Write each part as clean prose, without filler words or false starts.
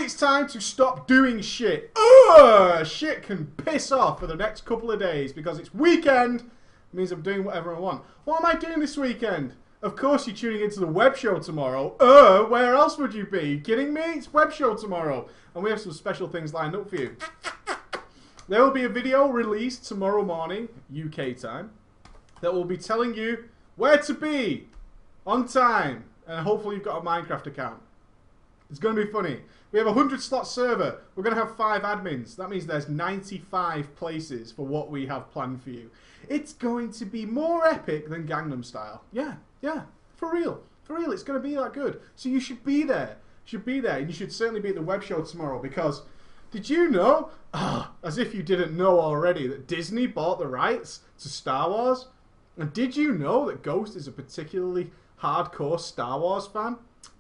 it's time to stop doing shit. Ugh! Shit can piss off for the next couple of days because it's weekend. It means I'm doing whatever I want. What am I doing this weekend? Of course you're tuning into the web show tomorrow. Where else would you be? You kidding me? It's web show tomorrow. And we have some special things lined up for you. There will be a video released tomorrow morning, UK time, that will be telling you where to be on time. And hopefully you've got a Minecraft account. It's going to be funny. We have a 100-slot server. We're going to have 5 admins. That means there's 95 places for what we have planned for you. It's going to be more epic than Gangnam Style. Yeah, for real. For real, it's going to be that good. So you should be there. And you should certainly be at the web show tomorrow because did you know, as if you didn't know already, that Disney bought the rights to Star Wars? And did you know that Ghost is a particularly hardcore Star Wars fan?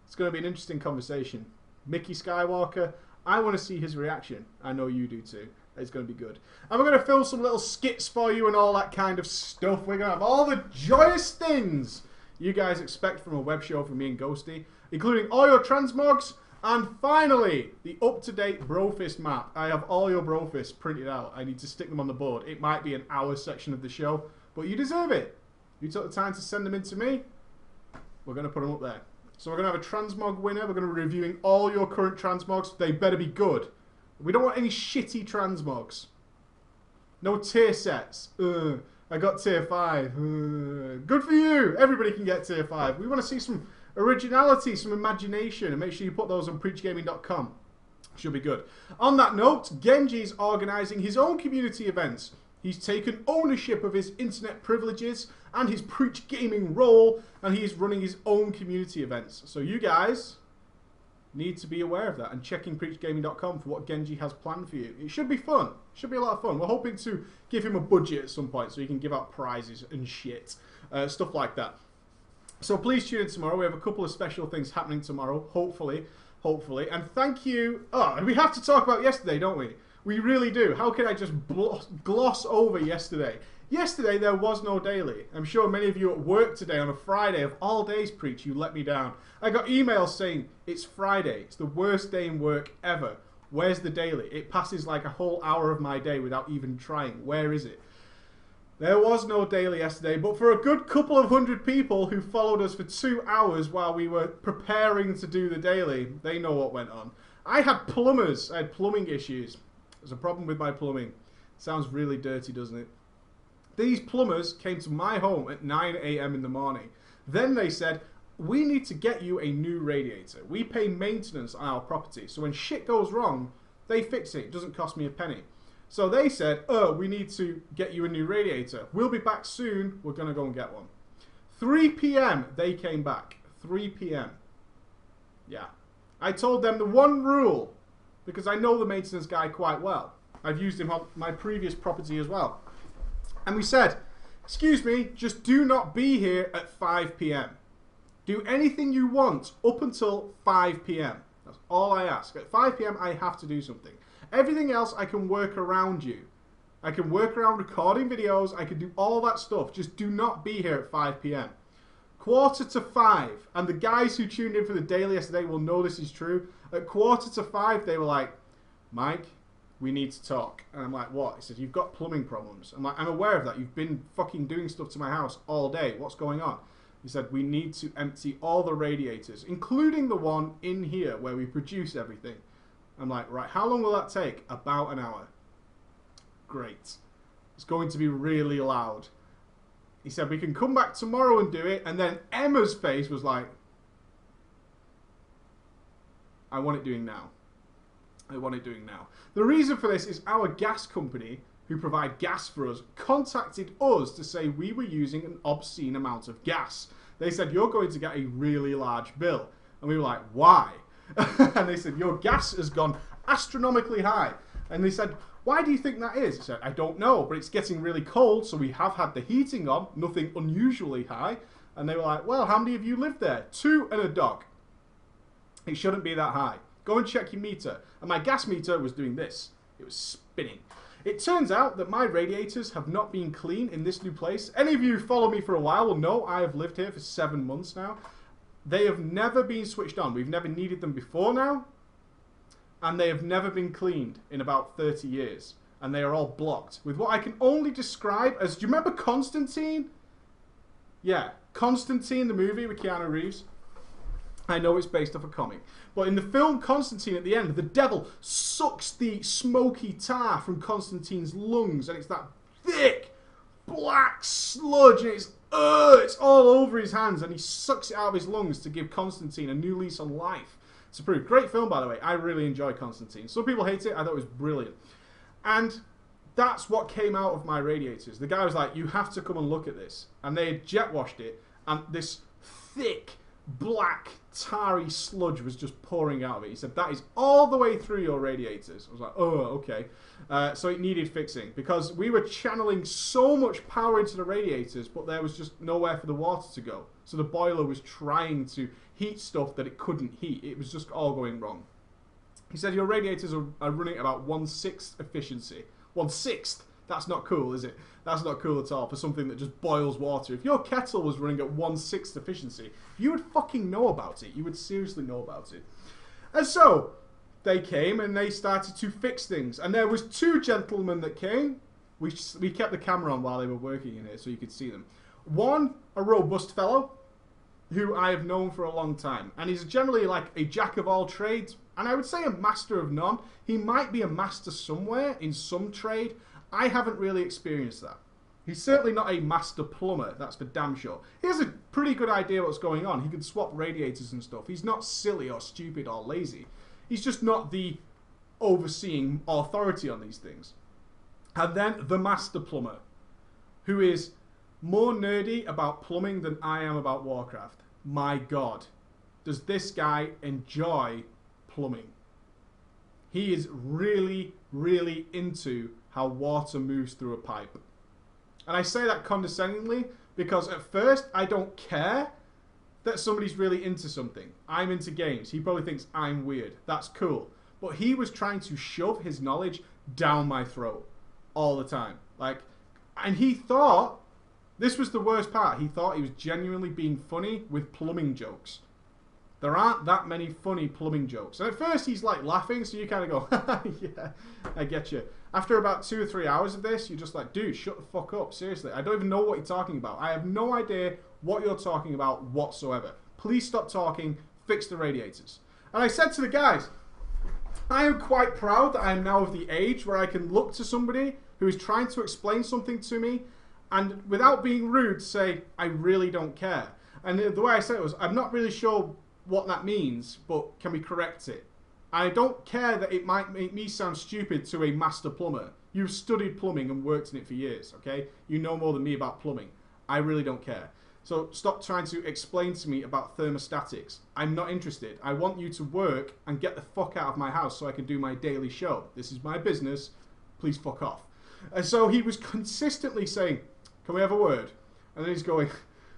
It's going to be an interesting conversation. Mickey Skywalker, I want to see his reaction. I know you do too. It's going to be good. And we're going to film some little skits for you and all that kind of stuff. We're going to have all the joyous things you guys expect from a web show from me and Ghosty, including all your transmogs, and finally, the up-to-date Brofist map. I have all your Brofists printed out. I need to stick them on the board. It might be an hour section of the show, but you deserve it. You took the time to send them in to me. We're going to put them up there. So we're going to have a transmog winner. We're going to be reviewing all your current transmogs. They better be good. We don't want any shitty transmogs. No tier sets. I got tier 5. Good for you. Everybody can get tier 5. We want to see some originality, some imagination, and make sure you put those on preachgaming.com. Should be good. On that note, Genji's organising his own community events. He's taken ownership of his internet privileges and his Preach Gaming role, and he's running his own community events. So you guys need to be aware of that and checking preachgaming.com for what Genji has planned for you. It should be fun. It should be a lot of fun. We're hoping to give him a budget at some point so he can give out prizes and shit. Stuff like that. So please tune in tomorrow. We have a couple of special things happening tomorrow, hopefully. And thank you. Oh, we have to talk about yesterday, don't we? We really do. How can I just gloss over yesterday? Yesterday, there was no daily. I'm sure many of you at work today on a Friday of all days, Preach, you let me down. I got emails saying, it's Friday. It's the worst day in work ever. Where's the daily? It passes like a whole hour of my day without even trying. Where is it? There was no daily yesterday, but for a good couple of 100 people who followed us for 2 hours while we were preparing to do the daily, they know what went on. I had plumbers. I had plumbing issues. There's a problem with my plumbing. Sounds really dirty, doesn't it? These plumbers came to my home at 9 AM in the morning. Then they said, we need to get you a new radiator. We pay maintenance on our property. So when shit goes wrong, they fix it. It doesn't cost me a penny. So they said, we need to get you a new radiator. We'll be back soon. We're going to go and get one. 3 PM, they came back. 3 PM. Yeah. I told them the one rule, because I know the maintenance guy quite well. I've used him on my previous property as well. And we said, excuse me, just do not be here at 5 PM. Do anything you want up until 5 PM. That's all I ask. At 5 PM, I have to do something. Everything else, I can work around you. I can work around recording videos. I can do all that stuff. Just do not be here at 5 PM. 4:45, and the guys who tuned in for the daily yesterday will know this is true. At 4:45, they were like, Mike, we need to talk. And I'm like, what? He said, you've got plumbing problems. I'm like, I'm aware of that. You've been fucking doing stuff to my house all day. What's going on? He said, we need to empty all the radiators, including the one in here where we produce everything. I'm like, right, how long will that take? About an hour. Great. It's going to be really loud. He said, we can come back tomorrow and do it. And then Emma's face was like, I want it doing now. I want it doing now. The reason for this is our gas company, who provide gas for us, contacted us to say we were using an obscene amount of gas. They said, you're going to get a really large bill. And we were like, why? And they said, your gas has gone astronomically high. And they said, why do you think that is? I said, I don't know, but it's getting really cold, so we have had the heating on, nothing unusually high. And they were like, well, how many of you live there? 2 and a dog. It shouldn't be that high. Go and check your meter. And my gas meter was doing this. It was spinning. It turns out that my radiators have not been clean in this new place. Any of you who follow me for a while will know I have lived here for 7 months now. They have never been switched on. We've never needed them before now. and they have never been cleaned in about 30 years. And they are all blocked with what I can only describe as... Do you remember Constantine? Yeah, Constantine, the movie with Keanu Reeves. I know it's based off a comic. But in the film Constantine, at the end, the devil sucks the smoky tar from Constantine's lungs. And it's that thick, black sludge. And it's all over his hands. And he sucks it out of his lungs to give Constantine a new lease on life. It's a pretty great film, by the way. I really enjoy Constantine. Some people hate it. I thought it was brilliant. And that's what came out of my radiators. The guy was like, you have to come and look at this. And they had jet washed it. And this thick, black, tarry sludge was just pouring out of it. He said, that is all the way through your radiators. I was like, oh, okay. So it needed fixing. Because we were channeling so much power into the radiators, but there was just nowhere for the water to go. So the boiler was trying to heat stuff that it couldn't heat. It was just all going wrong. He said, your radiators are running at about 1/6 efficiency. 1/6? That's not cool, is it? That's not cool at all for something that just boils water. If your kettle was running at 1/6 efficiency, you would fucking know about it. You would seriously know about it. And so, they came and they started to fix things. And there was 2 gentlemen that came. We kept the camera on while they were working in it so you could see them. One, a robust fellow, who I have known for a long time. And he's generally like a jack of all trades. And I would say a master of none. He might be a master somewhere in some trade. I haven't really experienced that. He's certainly not a master plumber, that's for damn sure. He has a pretty good idea what's going on. He can swap radiators and stuff. He's not silly or stupid or lazy. He's just not the overseeing authority on these things. And then the master plumber, who is more nerdy about plumbing than I am about Warcraft. My God, does this guy enjoy plumbing. He is really, really into how water moves through a pipe. And I say that condescendingly because at first I don't care that somebody's really into something. I'm into games. He probably thinks I'm weird. That's cool. But he was trying to shove his knowledge down my throat all the time. And he thought, this was the worst part, he thought he was genuinely being funny with plumbing jokes. There aren't that many funny plumbing jokes. And at first he's like laughing, so you kind of go, yeah, I get you. After about 2 or 3 hours of this, you're just like, dude, shut the fuck up. Seriously, I don't even know what you're talking about. I have no idea what you're talking about whatsoever. Please stop talking, fix the radiators. And I said to the guys, I am quite proud that I am now of the age where I can look to somebody who is trying to explain something to me and without being rude say, I really don't care. And the way I said it was, I'm not really sure what that means, but can we correct it? I don't care that it might make me sound stupid to a master plumber. You've studied plumbing and worked in it for years, okay? You know more than me about plumbing. I really don't care. So stop trying to explain to me about thermostatics. I'm not interested. I want you to work and get the fuck out of my house so I can do my daily show. This is my business. Please fuck off. And so he was consistently saying, can we have a word? And then he's going,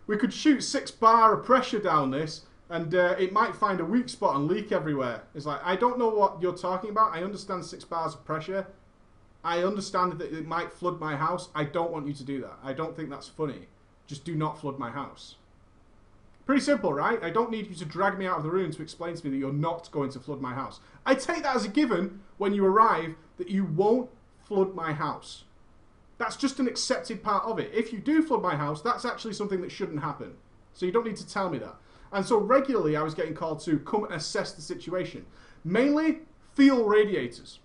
we could shoot 6 bar of pressure down this and it might find a weak spot and leak everywhere. It's like, I don't know what you're talking about. I understand 6 bars of pressure. I understand that it might flood my house. I don't want you to do that. I don't think that's funny. Just do not flood my house. Pretty simple, right? I don't need you to drag me out of the room to explain to me that you're not going to flood my house. I take that as a given when you arrive that you won't flood my house. That's just an accepted part of it. If you do flood my house, that's actually something that shouldn't happen. So you don't need to tell me that. And so regularly I was getting called to come and assess the situation. Mainly, feel radiators.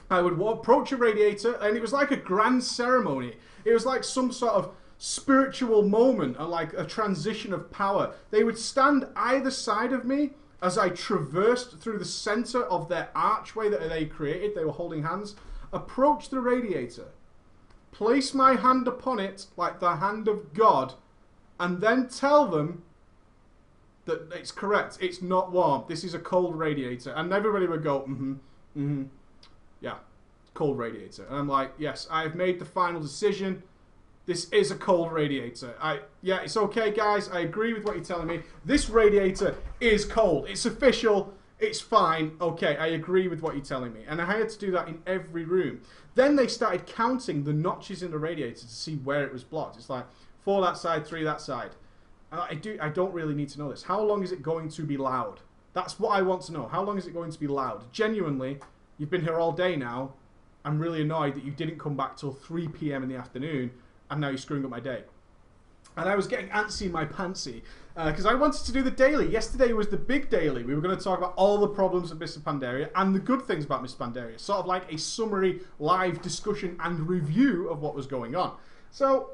I would approach a radiator and it was like a grand ceremony. It was like some sort of spiritual moment and like a transition of power. They would stand either side of me as I traversed through the center of their archway that they created. They were holding hands. Approach the radiator. Place my hand upon it like the hand of God and then tell them that it's correct. It's not warm. This is a cold radiator. And everybody would go, yeah, cold radiator. And I'm like, yes, I have made the final decision. This is a cold radiator. Yeah, it's okay, guys. I agree with what you're telling me. This radiator is cold. It's official. It's fine. Okay, I agree with what you're telling me. And I had to do that in every room. Then they started counting the notches in the radiator to see where it was blocked. It's like 4 that side, 3 that side. I don't really need to know this. How long is it going to be loud? That's what I want to know. How long is it going to be loud? Genuinely, you've been here all day now. I'm really annoyed that you didn't come back till 3 p.m. in the afternoon, and now you're screwing up my day. And I was getting antsy in my pantsy because I wanted to do the daily. Yesterday was the big daily. We were going to talk about all the problems of Mr. Pandaria and the good things about Mr. Pandaria. Sort of like a summary, live discussion and review of what was going on. So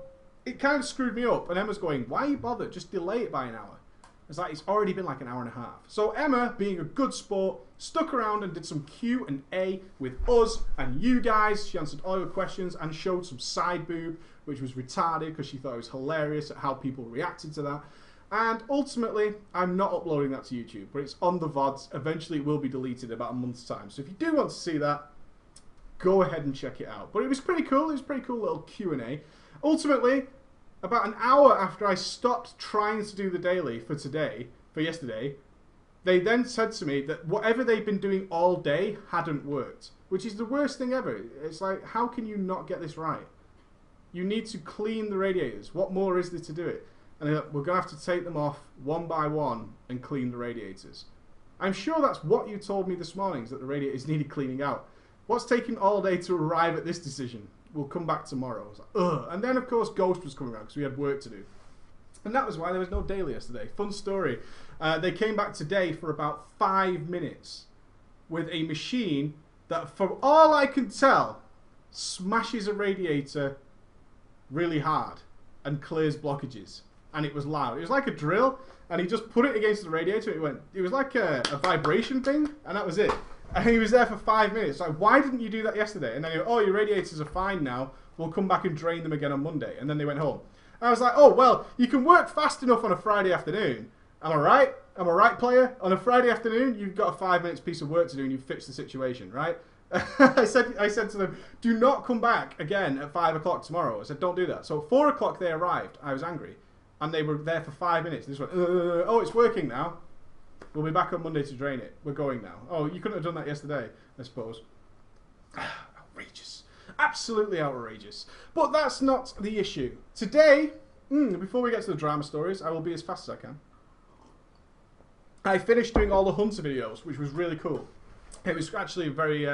it kind of screwed me up. And Emma's going, why are you bothered? Just delay it by an hour. It's like, it's already been like an hour and a half. So Emma, being a good sport, stuck around and did some Q&A with us and you guys. She answered all your questions and showed some side boob, which was retarded because she thought it was hilarious at how people reacted to that. And ultimately, I'm not uploading that to YouTube, but it's on the VODs. Eventually, it will be deleted in about a month's time. So if you do want to see that, go ahead and check it out. But it was pretty cool. It was a pretty cool little Q&A. Ultimately, about an hour after I stopped trying to do the daily for yesterday, they then said to me that whatever they've been doing all day hadn't worked, which is the worst thing ever. It's like, how can you not get this right? You need to clean the radiators. What more is there to do it? And they're like, we're going to have to take them off one by one and clean the radiators. I'm sure that's what you told me this morning, is that the radiators needed cleaning out. What's taking all day to arrive at this decision? We'll come back tomorrow. I was like, ugh. And then, of course, Ghost was coming around because we had work to do. And that was why there was no daily yesterday. Fun story. They came back today for about 5 minutes with a machine that, from all I can tell, smashes a radiator really hard and clears blockages. And it was loud. It was like a drill, and he just put it against the radiator. It was like a vibration thing, and that was it. And he was there for 5 minutes. Like, why didn't you do that yesterday? And then he went, oh, your radiators are fine now. We'll come back and drain them again on Monday. And then they went home. And I was like, oh, well, you can work fast enough on a Friday afternoon. Am I right? Am I right, player? On a Friday afternoon, you've got a 5 minutes piece of work to do, and you've fixed the situation, right? I said to them, do not come back again at 5 o'clock tomorrow. I said, don't do that. So at 4 o'clock they arrived. I was angry. And they were there for 5 minutes. They just went, oh, it's working now. We'll be back on Monday to drain it. We're going now. Oh, you couldn't have done that yesterday, I suppose. Outrageous. Absolutely outrageous. But that's not the issue. Today, before we get to the drama stories, I will be as fast as I can. I finished doing all the Hunter videos, which was really cool. It was actually a very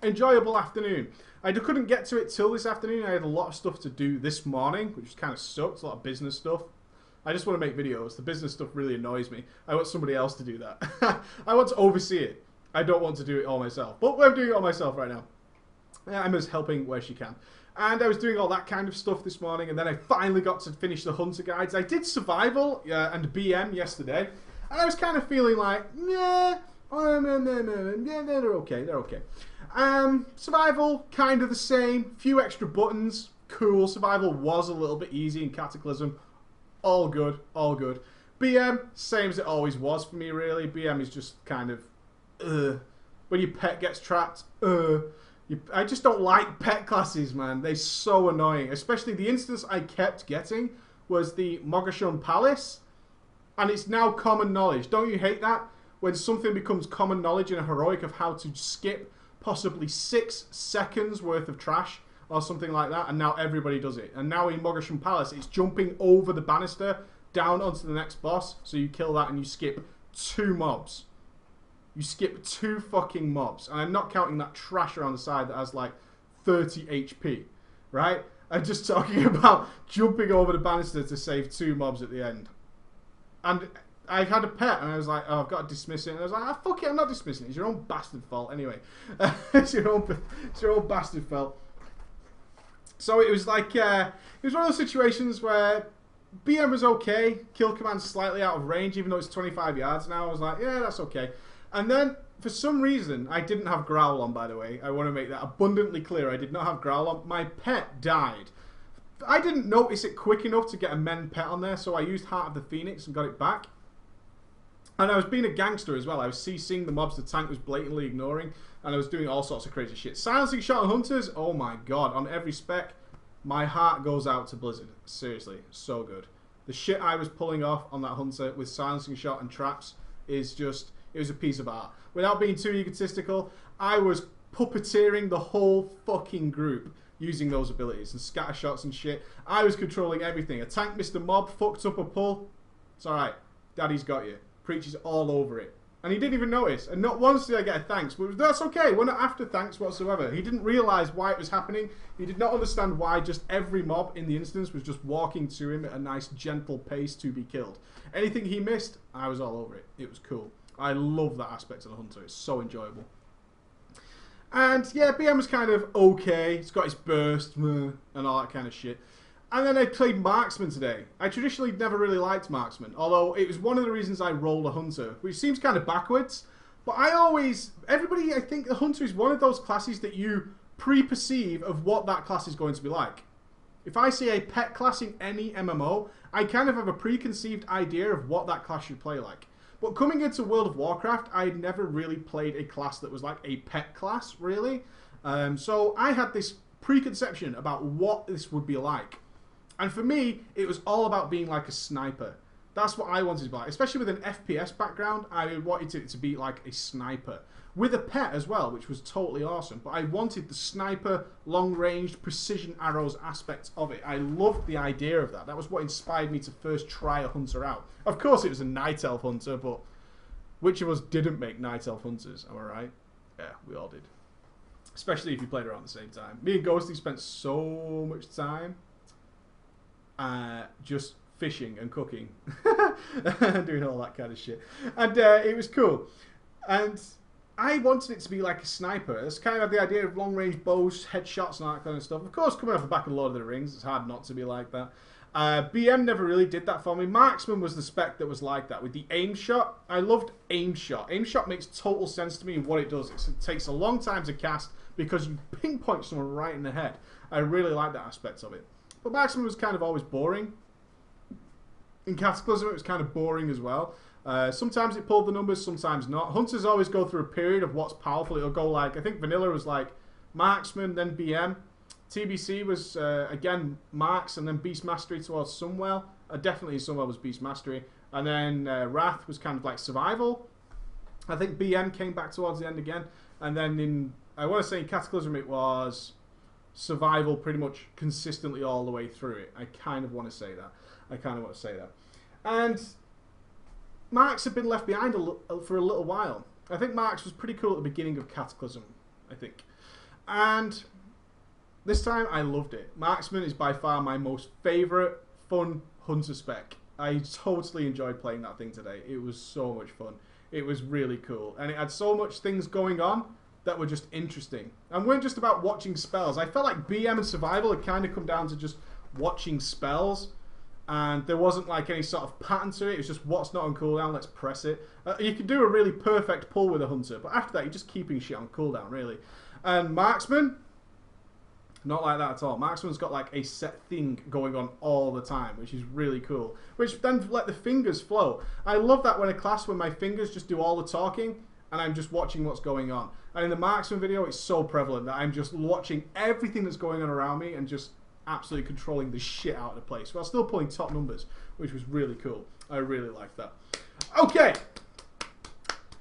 enjoyable afternoon. I couldn't get to it till this afternoon. I had a lot of stuff to do this morning, which kind of sucked. A lot of business stuff. I just want to make videos. The business stuff really annoys me. I want somebody else to do that. I want to oversee it. I don't want to do it all myself. But I'm doing it all myself right now. Emma's helping where she can. And I was doing all that kind of stuff this morning, and then I finally got to finish the Hunter guides. I did Survival and BM yesterday, and I was kind of feeling like, yeah, they're okay, they're okay. Survival, kind of the same. Few extra buttons, cool. Survival was a little bit easy in Cataclysm. All good, all good. BM, same as it always was for me, really. BM is just kind of, when your pet gets trapped, I just don't like pet classes, man. They're so annoying. Especially the instance I kept getting was the Mogashun Palace. And it's now common knowledge. Don't you hate that? When something becomes common knowledge in a heroic of how to skip possibly 6 seconds worth of trash or something like that, and now everybody does it. And now in Mogashun Palace, it's jumping over the banister down onto the next boss, so you kill that and you skip 2 mobs. You skip 2 fucking mobs. And I'm not counting that trash around the side that has like 30 HP, right? I'm just talking about jumping over the banister to save 2 mobs at the end. And I had a pet, and I was like, oh, I've got to dismiss it. And I was like, ah, fuck it, I'm not dismissing it. It's your own bastard fault anyway. It's your own bastard fault. So it was like, it was one of those situations where BM was okay. Kill command's slightly out of range, even though it's 25 yards now. I was like, yeah, that's okay. And then, for some reason, I didn't have Growl on, by the way. I want to make that abundantly clear. I did not have Growl on. My pet died. I didn't notice it quick enough to get a men pet on there, so I used Heart of the Phoenix and got it back. And I was being a gangster as well. I was CCing the mobs the tank was blatantly ignoring, and I was doing all sorts of crazy shit. Silencing shot on Hunters, oh my god. On every spec, my heart goes out to Blizzard. Seriously, so good. The shit I was pulling off on that Hunter with silencing shot and traps is just, it was a piece of art. Without being too egotistical, I was puppeteering the whole fucking group using those abilities and scatter shots and shit. I was controlling everything. A tank missed a mob, fucked up a pull. It's alright. Daddy's got you. Preaches all over it. And he didn't even notice. And not once did I get a thanks. But that's okay. We're not after thanks whatsoever. He didn't realise why it was happening. He did not understand why just every mob in the instance was just walking to him at a nice gentle pace to be killed. Anything he missed, I was all over it. It was cool. I love that aspect of the Hunter. It's so enjoyable. And yeah, BM was kind of okay. He's got his burst and all that kind of shit. And then I played Marksman today. I traditionally never really liked Marksman, although it was one of the reasons I rolled a Hunter, which seems kind of backwards. But I think the Hunter is one of those classes that you pre-perceive of what that class is going to be like. If I see a pet class in any MMO, I kind of have a preconceived idea of what that class should play like. But coming into World of Warcraft, I had never really played a class that was like a pet class, really. So I had this preconception about what this would be like. And for me, it was all about being like a sniper. That's what I wanted to be like. Especially with an FPS background, I wanted it to be like a sniper. With a pet as well, which was totally awesome. But I wanted the sniper, long-range, precision arrows aspect of it. I loved the idea of that. That was what inspired me to first try a Hunter out. Of course, it was a Night Elf Hunter, but which of us didn't make Night Elf Hunters? Am I right? Yeah, we all did. Especially if you played around the same time. Me and Ghosty spent so much time just fishing and cooking. Doing all that kind of shit. And it was cool. And I wanted it to be like a sniper. It's kind of the idea of long-range bows, headshots, and all that kind of stuff. Of course, coming off the back of Lord of the Rings, it's hard not to be like that. BM never really did that for me. Marksman was the spec that was like that. With the aim shot, I loved aim shot. Aim shot makes total sense to me in what it does. It takes a long time to cast because you pinpoint someone right in the head. I really like that aspect of it. But Marksman was kind of always boring. In Cataclysm, it was kind of boring as well. Sometimes it pulled the numbers, sometimes not. Hunters always go through a period of what's powerful. It'll go like, I think Vanilla was like Marksman, then BM. TBC was, again, Marks, and then Beast Mastery towards Sunwell. Definitely Sunwell was Beast Mastery. And then Wrath was kind of like Survival. I think BM came back towards the end again. And then in, I want to say in Cataclysm it was Survival pretty much consistently all the way through it. I kind of want to say that. And Marks had been left behind for a little while. I think Marks was pretty cool at the beginning of Cataclysm, I think. And this time I loved it. Marksman is by far my most favourite fun Hunter spec. I totally enjoyed playing that thing today. It was so much fun. It was really cool. And it had so much things going on that were just interesting. And weren't just about watching spells. I felt like BM and Survival had kind of come down to just watching spells. And there wasn't like any sort of pattern to it. It was just what's not on cooldown, let's press it. You could do a really perfect pull with a Hunter. But after that, you're just keeping shit on cooldown, really. And Marksman, not like that at all. Marksman's got like a set thing going on all the time, which is really cool. Which then let the fingers flow. I love that when a class, when my fingers just do all the talking and I'm just watching what's going on. And in the Marksman video, it's so prevalent that I'm just watching everything that's going on around me and just absolutely controlling the shit out of the place while still pulling top numbers, which was really cool. I really liked that. Okay.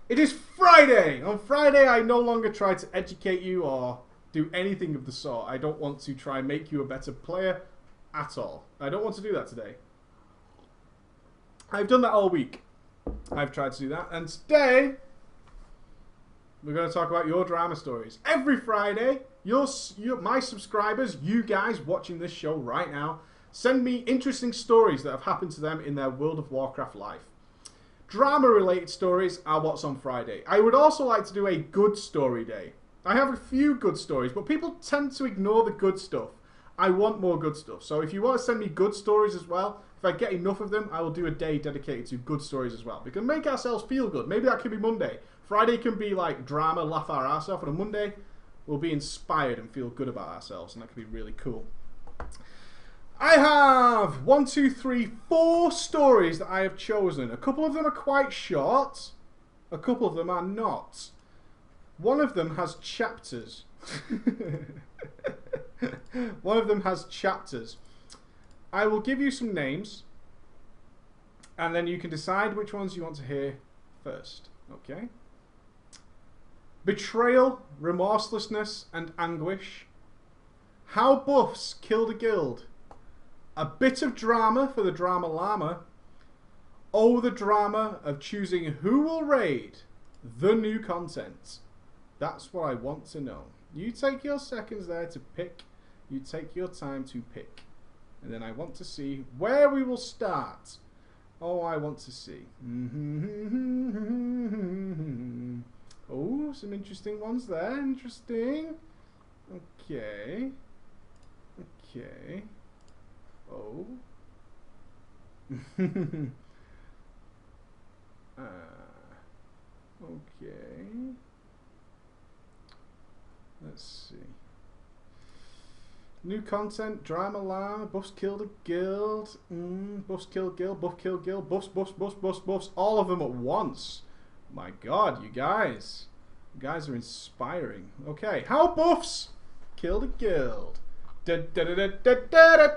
It is Friday. On Friday, I no longer try to educate you or do anything of the sort. I don't want to try and make you a better player at all. I don't want to do that today. I've done that all week. I've tried to do that. And today, we're going to talk about your drama stories. Every Friday, my subscribers, you guys watching this show right now, send me interesting stories that have happened to them in their World of Warcraft life. Drama-related stories are what's on Friday. I would also like to do a good story day. I have a few good stories, but people tend to ignore the good stuff. I want more good stuff. So if you want to send me good stories as well, if I get enough of them, I will do a day dedicated to good stories as well. We can make ourselves feel good. Maybe that could be Monday. Friday can be like drama, laugh our ass off, and on Monday, we'll be inspired and feel good about ourselves, and that could be really cool. I have 4 stories that I have chosen. A couple of them are quite short. A couple of them are not. One of them has chapters. One of them has chapters. I will give you some names, and then you can decide which ones you want to hear first. Okay? Betrayal, remorselessness, and anguish. How buffs killed a guild. A bit of drama for the drama llama. Oh, the drama of choosing who will raid the new content. That's what I want to know. You take your seconds there to pick. You take your time to pick. And then I want to see where we will start. Oh, I want to see. Oh, some interesting ones there. Interesting. Okay. Okay. Oh. Okay. Let's see. New content, drama llama, buffs killed a guild, buffs kill guild, buff kill guild, buffs, all of them at once. My god, you guys are inspiring. Okay, how buffs killed a guild. Da, da, da, da, da, da, da.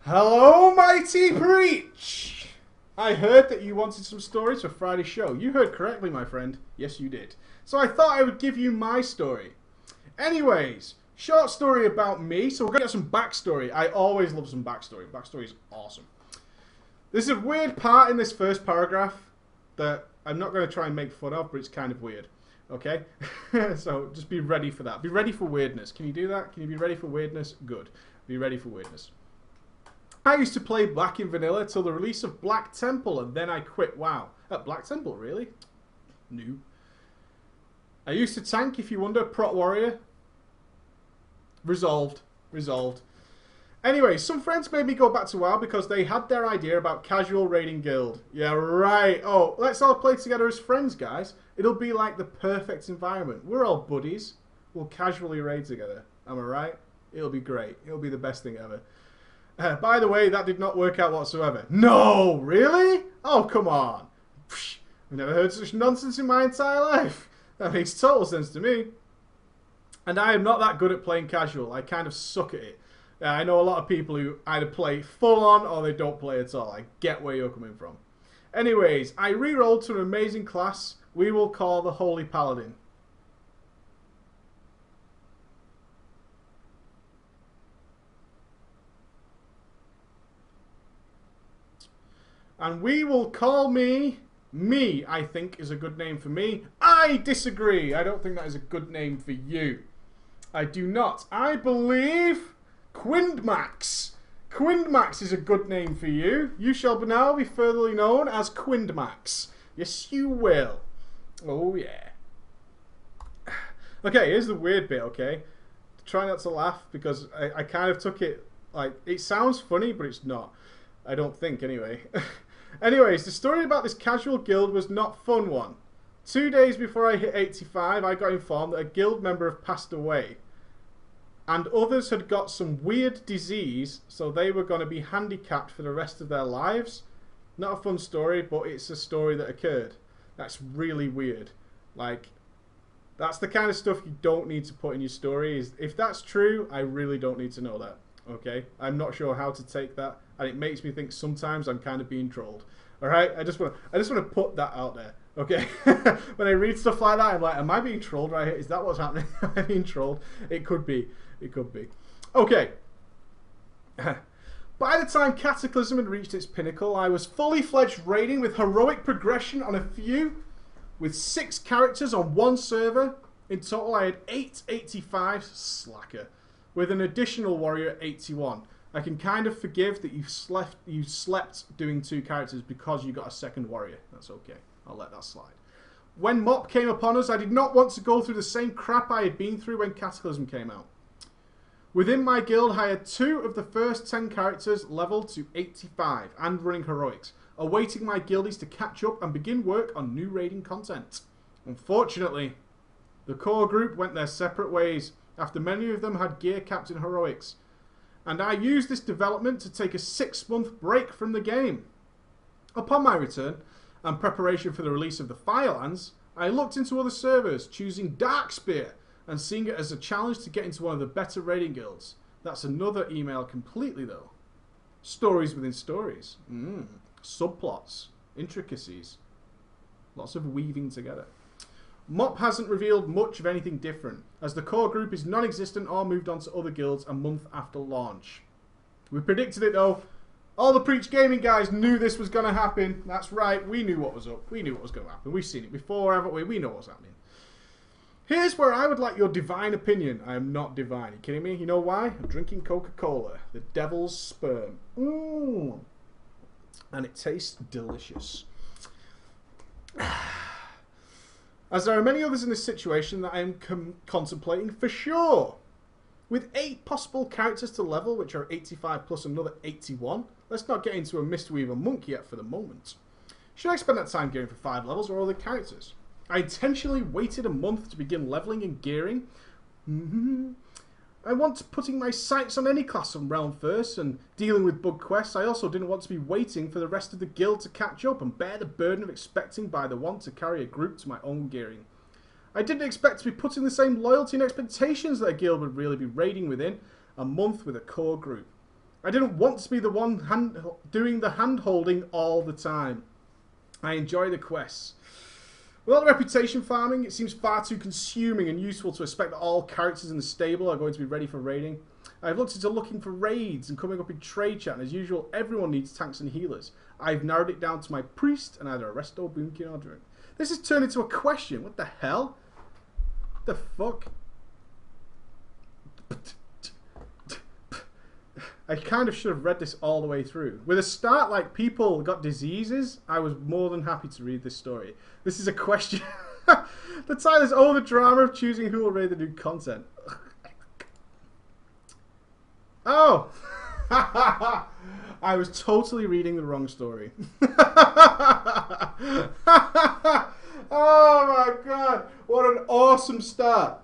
Hello, Mighty Preach! I heard that you wanted some stories for Friday's show. You heard correctly, my friend. Yes, you did. So I thought I would give you my story. Anyways, short story about me. So we're going to get some backstory. I always love some backstory. Backstory is awesome. There's a weird part in this first paragraph that I'm not going to try and make fun of, but it's kind of weird. Okay? So just be ready for that. Be ready for weirdness. Can you do that? Can you be ready for weirdness? Good. Be ready for weirdness. I used to play Black in Vanilla till the release of Black Temple, and then I quit. Wow. Black Temple, really? New. I used to tank, if you wonder. Prot Warrior. Resolved. Resolved. Anyway, some friends made me go back to WoW because they had their idea about casual raiding guild. Yeah, right. Oh, let's all play together as friends, guys. It'll be like the perfect environment. We're all buddies. We'll casually raid together. Am I right? It'll be great. It'll be the best thing ever. By the way, that did not work out whatsoever. No, really? Oh, come on. Psh, I've never heard such nonsense in my entire life. That makes total sense to me. And I am not that good at playing casual. I kind of suck at it. I know a lot of people who either play full on or they don't play at all. I get where you're coming from. Anyways, I re-rolled to an amazing class we will call the Holy Paladin. And we will call me, I think, is a good name for me. I disagree. I don't think that is a good name for you. I do not. I believe Quindmax. Quindmax is a good name for you. You shall now be furtherly known as Quindmax. Yes, you will. Oh, yeah. Okay, here's the weird bit, okay? Try not to laugh because I kind of took it like, it sounds funny, but it's not. I don't think, anyway. Anyways, the story about this casual guild was not a fun one. 2 days before I hit 85, I got informed that a guild member had passed away. And others had got some weird disease, so they were going to be handicapped for the rest of their lives. Not a fun story, but it's a story that occurred. That's really weird. Like, that's the kind of stuff you don't need to put in your story. If that's true, I really don't need to know that. Okay? I'm not sure how to take that. And it makes me think sometimes I'm kind of being trolled. Alright? I just want to put that out there. Okay? When I read stuff like that, I'm like, am I being trolled right here? Is that what's happening? Am I being trolled? It could be. It could be. Okay. By the time Cataclysm had reached its pinnacle, I was fully fledged raiding with heroic progression on a few, with 6 characters on 1 server. In total, I had 885 slacker, with an additional warrior at 81. I can kind of forgive that you slept doing 2 characters because you got a second warrior. That's okay. I'll let that slide. When Mop came upon us, I did not want to go through the same crap I had been through when Cataclysm came out. Within my guild, I had 2 of the first 10 characters leveled to 85 and running heroics, awaiting my guildies to catch up and begin work on new raiding content. Unfortunately, the core group went their separate ways after many of them had gear capped in heroics, and I used this development to take a 6-month break from the game. Upon my return, and preparation for the release of the Firelands, I looked into other servers, choosing Darkspear, and seeing it as a challenge to get into one of the better raiding guilds. That's another email completely, though. Stories within stories. Subplots. Intricacies. Lots of weaving together. Mop hasn't revealed much of anything different, as the core group is non-existent or moved on to other guilds a month after launch. We predicted it, though. All the Preach Gaming guys knew this was going to happen. That's right. We knew what was up. We knew what was going to happen. We've seen it before, haven't we? We know what's happening. Here's where I would like your divine opinion. I am not divine. Are you kidding me? You know why? I'm drinking Coca-Cola. The devil's sperm. Mmm. And it tastes delicious. As there are many others in this situation that I am contemplating for sure. With 8 possible characters to level, which are 85 plus another 81, let's not get into a Mistweaver monk yet for the moment. Should I spend that time gearing for 5 levels or other characters? I intentionally waited a month to begin leveling and gearing. I want putting my sights on any class and realm first and dealing with bug quests. I also didn't want to be waiting for the rest of the guild to catch up and bear the burden of expecting by the one to carry a group to my own gearing. I didn't expect to be putting the same loyalty and expectations that a guild would really be raiding within a month with a core group. I didn't want to be the one doing the hand-holding all the time. I enjoy the quests. With all the reputation farming, it seems far too consuming and useful to expect that all characters in the stable are going to be ready for raiding. I've looked into looking for raids and coming up in trade chat, and as usual, everyone needs tanks and healers. I've narrowed it down to my priest and either a resto, boomkin, or druid. This has turned into a question. What the hell? The fuck? I kind of should have read this all the way through. With a start like people got diseases, I was more than happy to read this story. This is a question. The title is the drama of choosing who will raid the new content. Oh! I was totally reading the wrong story. Oh my god, what an awesome start.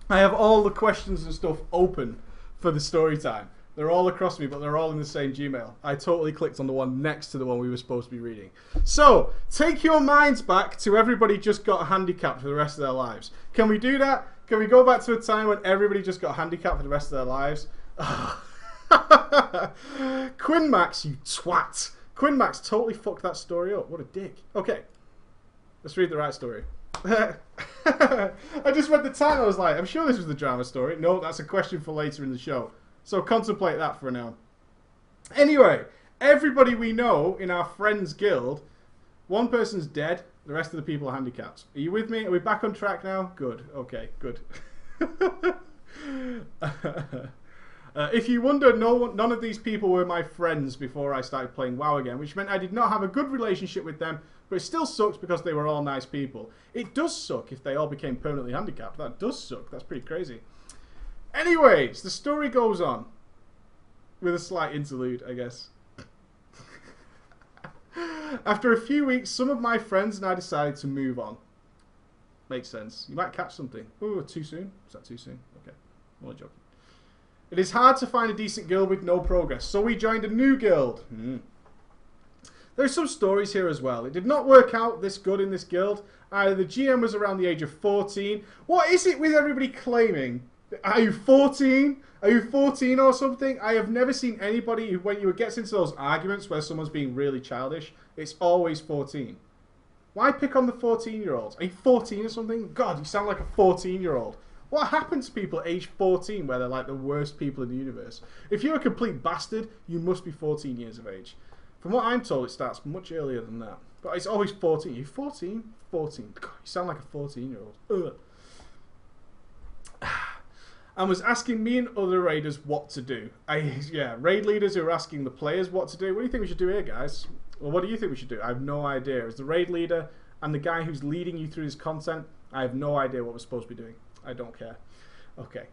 I have all the questions and stuff open for the story time. They're all across me, but they're all in the same Gmail. I totally clicked on the one next to the one we were supposed to be reading. So, take your minds back to everybody just got handicapped for the rest of their lives. Can we do that? Can we go back to a time when everybody just got handicapped for the rest of their lives? Quinmax, you twat. Quinmax totally fucked that story up. What a dick. Okay, let's read the right story. I just read the title. I was like, I'm sure this was the drama story. No, that's a question for later in the show. So contemplate that for now. Anyway, everybody we know in our friends guild, one person's dead, the rest of the people are handicapped. Are you with me? Are we back on track now? Good. Okay, good. If you wonder, none of these people were my friends before I started playing WoW again, which meant I did not have a good relationship with them, but it still sucks because they were all nice people. It does suck if they all became permanently handicapped. That does suck. That's pretty crazy. Anyways, the story goes on with a slight interlude, I guess. After a few weeks, some of my friends and I decided to move on. Makes sense. You might catch something. Ooh, too soon? Is that too soon? Okay, I'm only joking. It is hard to find a decent guild with no progress, so we joined a new guild. There are some stories here as well. It did not work out this good in this guild. Either the GM was around the age of 14. What is it with everybody claiming? Are you 14? Are you 14 or something? I have never seen anybody who, when you gets into those arguments where someone's being really childish, it's always 14. Why pick on the 14-year-olds? Are you 14 or something? God, you sound like a 14-year-old. What happens to people at age 14 where they're like the worst people in the universe? If you're a complete bastard, you must be 14 years of age. From what I'm told, it starts much earlier than that. But it's always 14. Are you 14? 14. God, you sound like a 14-year-old. And was asking me and other raiders what to do. Raid leaders who are asking the players what to do. What do you think we should do here, guys? Well, what do you think we should do? I have no idea. As the raid leader and the guy who's leading you through this content, I have no idea what we're supposed to be doing. I don't care. Okay.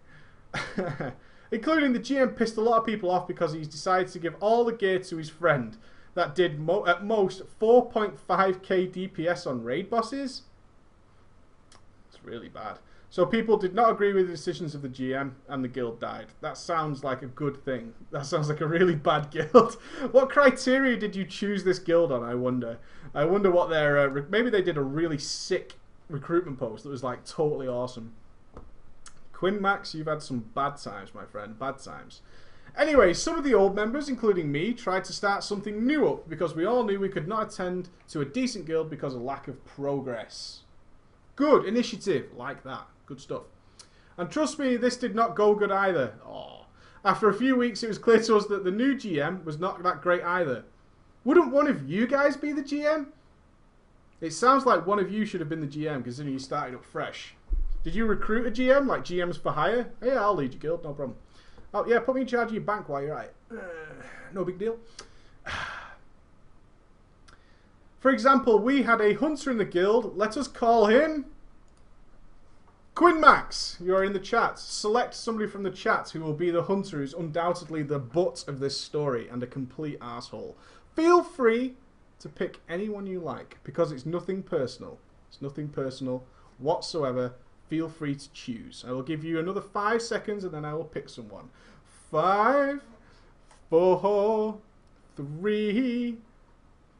Including the GM pissed a lot of people off because he's decided to give all the gear to his friend that did at most 4.5k DPS on raid bosses. It's really bad. So people did not agree with the decisions of the GM and the guild died. That sounds like a good thing. That sounds like a really bad guild. What criteria did you choose this guild on, I wonder? I wonder what their... maybe they did a really sick recruitment post that was like totally awesome. Quinmax, you've had some bad times, my friend. Bad times. Anyway, some of the old members, including me, tried to start something new up because we all knew we could not attend to a decent guild because of lack of progress. Good initiative. Like that. Good stuff. And trust me, this did not go good either. Oh. After a few weeks, it was clear to us that the new GM was not that great either. Wouldn't one of you guys be the GM? It sounds like one of you should have been the GM, considering you started up fresh. Did you recruit a GM, like GMs for hire? Yeah, I'll lead your guild, no problem. Oh, yeah, put me in charge of your bank while you're at it. No big deal. For example, we had a hunter in the guild. Let us call him QuinMax. You are in the chat. Select somebody from the chat who will be the hunter who's undoubtedly the butt of this story and a complete asshole. Feel free to pick anyone you like because it's nothing personal. It's nothing personal whatsoever. Feel free to choose. I will give you another 5 seconds and then I will pick someone. 5, 4, 3...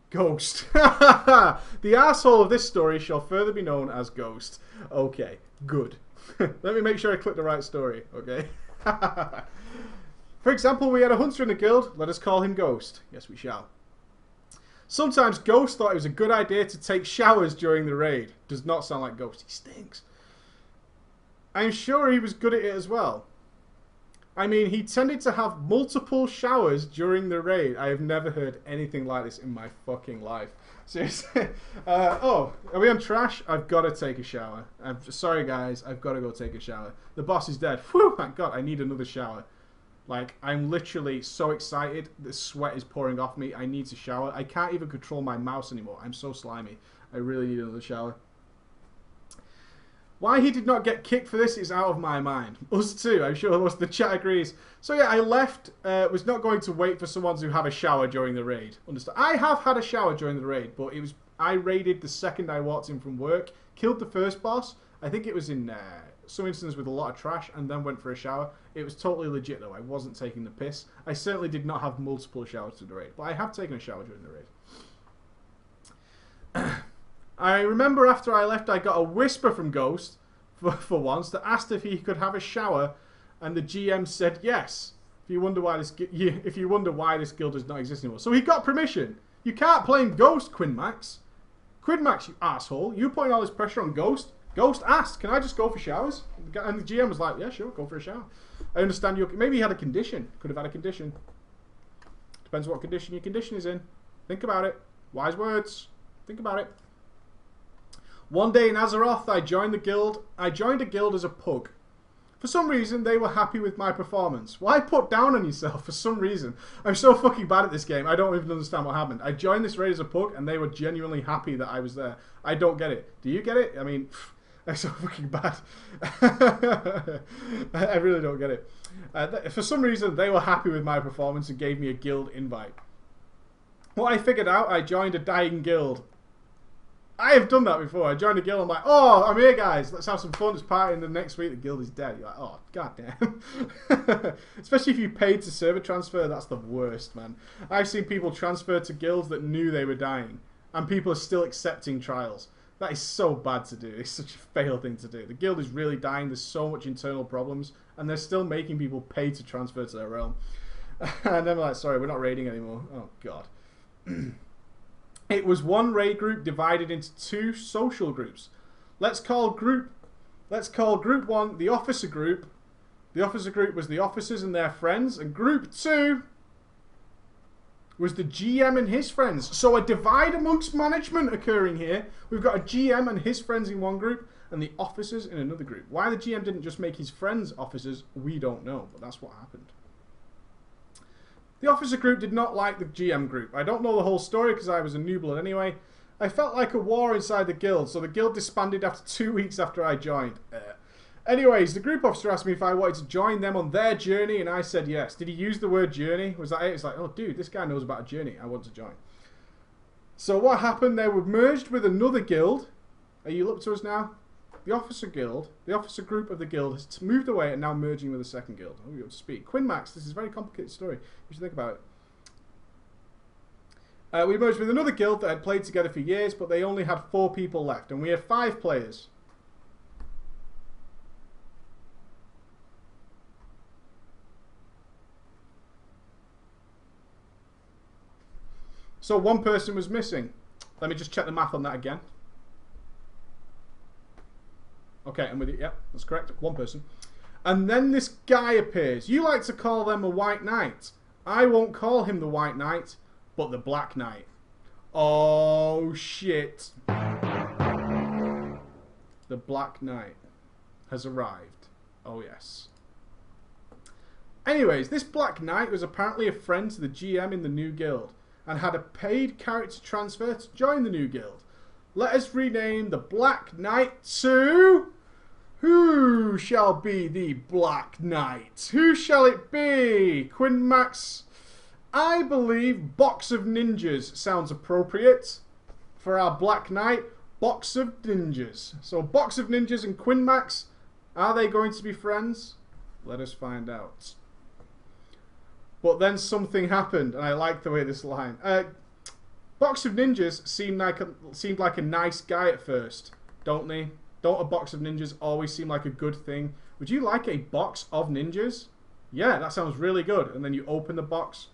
Ghost. The asshole of this story shall further be known as Ghost. Okay, good. Let me make sure I click the right story, okay? For example, we had a hunter in the guild. Let us call him Ghost. Yes, we shall. Sometimes Ghost thought it was a good idea to take showers during the raid. Does not sound like Ghost. He stinks. I'm sure he was good at it as well. I mean, he tended to have multiple showers during the raid. I have never heard anything like this in my fucking life. Seriously. Oh, are we on trash? I've got to take a shower. I'm sorry, guys. I've got to go take a shower. The boss is dead. Whew, thank God. I need another shower. Like, I'm literally so excited. The sweat is pouring off me. I need to shower. I can't even control my mouse anymore. I'm so slimy. I really need another shower. Why he did not get kicked for this is out of my mind. Us too, I'm sure most of the chat agrees. So yeah, I left, was not going to wait for someone to have a shower during the raid. Understand? I have had a shower during the raid, but it was I raided the second I walked in from work, killed the first boss. I think it was in some instance with a lot of trash, and then went for a shower. It was totally legit though, I wasn't taking the piss. I certainly did not have multiple showers to the raid, but I have taken a shower during the raid. I remember after I left, I got a whisper from Ghost, for once, that asked if he could have a shower, and the GM said yes. If you wonder why this guild does not exist anymore, so he got permission. You can't blame Ghost, QuinMax. QuinMax, you asshole! You putting all this pressure on Ghost. Ghost asked, "Can I just go for showers?" And the GM was like, "Yeah, sure, go for a shower." I understand you. Maybe he had a condition. Could have had a condition. Depends what condition your condition is in. Think about it. Wise words. Think about it. One day in Azeroth, I joined the guild. I joined a guild as a pug. For some reason, they were happy with my performance. Why put down on yourself for some reason? I'm so fucking bad at this game. I don't even understand what happened. I joined this raid as a pug, and they were genuinely happy that I was there. I don't get it. Do you get it? I mean, I'm so fucking bad. I really don't get it. For some reason, they were happy with my performance and gave me a guild invite. What I figured out, I joined a dying guild. I have done that before. I joined a guild. I'm like, oh, I'm here, guys. Let's have some fun. It's party. And the next week, the guild is dead. You're like, oh, goddamn. Especially if you paid to server transfer. That's the worst, man. I've seen people transfer to guilds that knew they were dying, and people are still accepting trials. That is so bad to do. It's such a fail thing to do. The guild is really dying. There's so much internal problems, and they're still making people pay to transfer to their realm. And then like, sorry, we're not raiding anymore. Oh god. It was one raid group divided into two social groups. Let's call group one the officer group. The officer group was the officers and their friends, and group two was the GM and his friends. So a divide amongst management occurring here. We've got a GM and his friends in one group, and the officers in another group. Why the GM didn't just make his friends officers, we don't know, but that's what happened. The officer group did not like the GM group. I don't know the whole story because I was a new blood anyway. I felt like a war inside the guild, so the guild disbanded after 2 weeks after I joined. Anyways, the group officer asked me if I wanted to join them on their journey, and I said yes. Did he use the word journey? Was that it? It's like, oh dude, this guy knows about a journey. I want to join. So what happened? They were merged with another guild. Are you up to us now? The officer guild, the officer group of the guild has moved away and now merging with a second guild. Oh, you have to speak. QuinMax, this is a very complicated story. You should think about it. We merged with another guild that had played together for years, but they only had 4 people left, and we had 5 players. So 1 person was missing. Let me just check the math on that again. Okay, I'm with you. Yep, that's correct. 1 person. And then this guy appears. You like to call them a White Knight. I won't call him the White Knight, but the Black Knight. Oh, shit. The Black Knight has arrived. Oh, yes. Anyways, this Black Knight was apparently a friend to the GM in the new guild and had a paid character transfer to join the new guild. Let us rename the Black Knight to... Who shall be the Black Knight? Who shall it be? Quinn Max? I believe Box of Ninjas sounds appropriate for our Black Knight. Box of Ninjas. So Box of Ninjas and Quinn Max, are they going to be friends? Let us find out. But then something happened, and I like the way this line. Box of Ninjas seemed like a nice guy at first, don't they? Don't a box of ninjas always seem like a good thing? Would you like a box of ninjas? Yeah, that sounds really good. And then you open the box.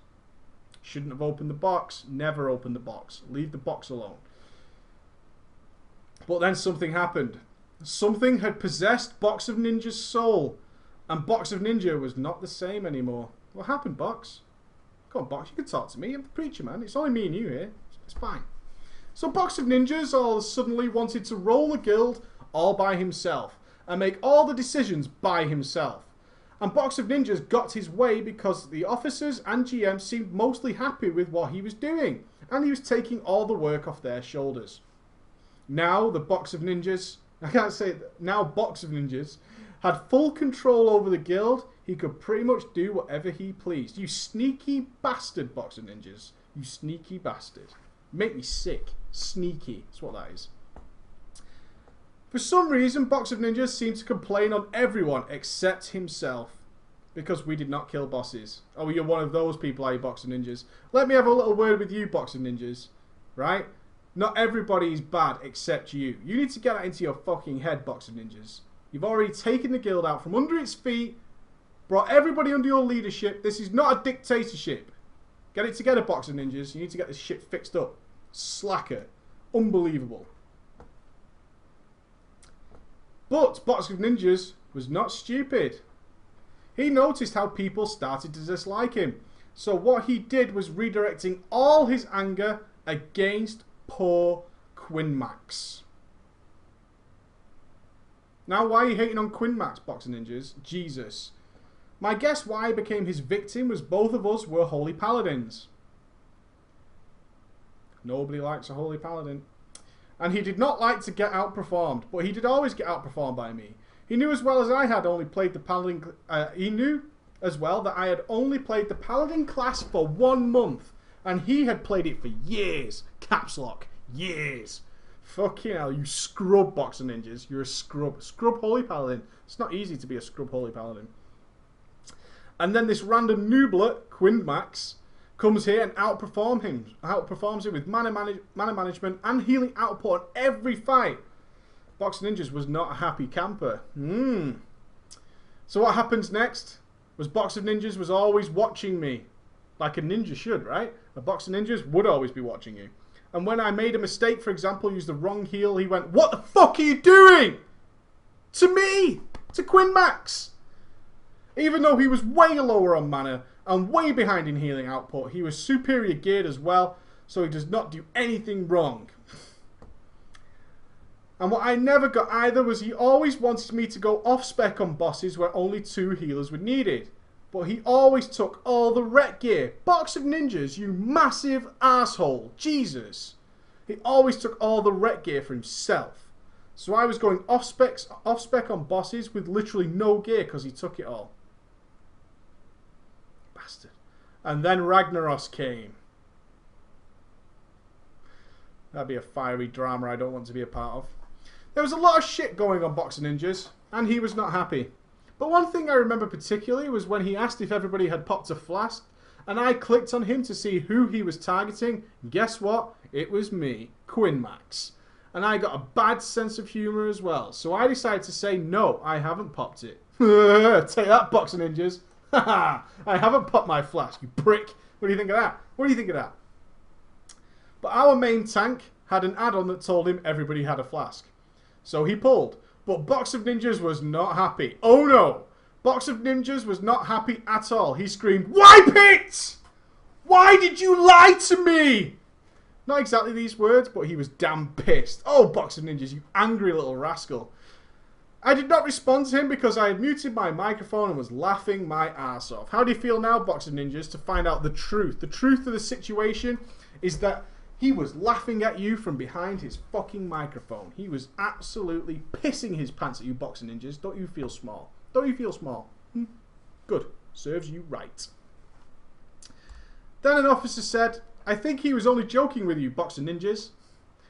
Shouldn't have opened the box. Never open the box. Leave the box alone. But then something happened. Something had possessed Box of Ninja's soul. And Box of Ninja was not the same anymore. What happened, Box? Come on, Box. You can talk to me. I'm the preacher, man. It's only me and you here. It's fine. So Box of Ninjas all suddenly wanted to roll the guild all by himself and make all the decisions by himself. And Box of Ninjas got his way because the officers and GM seemed mostly happy with what he was doing, and he was taking all the work off their shoulders. Now the Box of Ninjas, now Box of Ninjas had full control over the guild. He could pretty much do whatever he pleased. You sneaky bastard, Box of Ninjas. You sneaky bastard. Make me sick. Sneaky. That's what that is. For some reason, Box of Ninjas seemed to complain on everyone except himself. Because we did not kill bosses. Oh, you're one of those people, are you, Box of Ninjas? Let me have a little word with you, Box of Ninjas. Right? Not everybody is bad except you. You need to get that into your fucking head, Box of Ninjas. You've already taken the guild out from under its feet. Brought everybody under your leadership. This is not a dictatorship. Get it together, Box of Ninjas. You need to get this shit fixed up. Slacker. Unbelievable. But Box of Ninjas was not stupid. He noticed how people started to dislike him. So what he did was redirecting all his anger against poor Quinn Max. Now, why are you hating on Quinn Max, Box of Ninjas? Jesus. My guess why I became his victim was both of us were Holy Paladins. Nobody likes a Holy Paladin. And he did not like to get outperformed, but he did always get outperformed by me. He knew as well as I had only played the Paladin... he knew as well that I had only played the Paladin class for 1 month, and he had played it for years. Caps lock. Years. Fucking hell, you scrub, Box of Ninjas. You're a scrub. Scrub Holy Paladin. It's not easy to be a scrub Holy Paladin. And then this random nooblet, Quinn Max, comes here and outperforms him with mana management and healing output on every fight. Box of Ninjas was not a happy camper. So what happens next was Box of Ninjas was always watching me. Like a ninja should, right? A Box of Ninjas would always be watching you. And when I made a mistake, for example, used the wrong heal, he went, "What the fuck are you doing?" To me! To Quinn Max! Even though he was way lower on mana and way behind in healing output, he was superior geared as well, so he does not do anything wrong. And what I never got either was he always wanted me to go off-spec on bosses where only 2 healers were needed. But he always took all the rec gear. Box of Ninjas, you massive asshole. Jesus. He always took all the rec gear for himself. So I was going off-spec on bosses with literally no gear because he took it all. Bastard. And then Ragnaros came. That'd be a fiery drama I don't want to be a part of. There was a lot of shit going on Box of Ninjas, and he was not happy. But one thing I remember particularly was when he asked if everybody had popped a flask, and I clicked on him to see who he was targeting. Guess what? It was me, Quinn Max. And I got a bad sense of humour as well, so I decided to say, no, I haven't popped it. Take that, Box of Ninjas. Haha, I haven't popped my flask, you prick. What do you think of that? What do you think of that? But our main tank had an add-on that told him everybody had a flask. So he pulled. But Box of Ninjas was not happy. Oh no! Box of Ninjas was not happy at all. He screamed, "Wipe it! Why did you lie to me?" Not exactly these words, but he was damn pissed. "Oh, Box of Ninjas, you angry little rascal." I did not respond to him because I had muted my microphone and was laughing my ass off. How do you feel now, Box of Ninjas, to find out the truth? The truth of the situation is that he was laughing at you from behind his fucking microphone. He was absolutely pissing his pants at you, Box of Ninjas. Don't you feel small? Don't you feel small? Good. Serves you right. Then an officer said, "I think he was only joking with you, Box of Ninjas."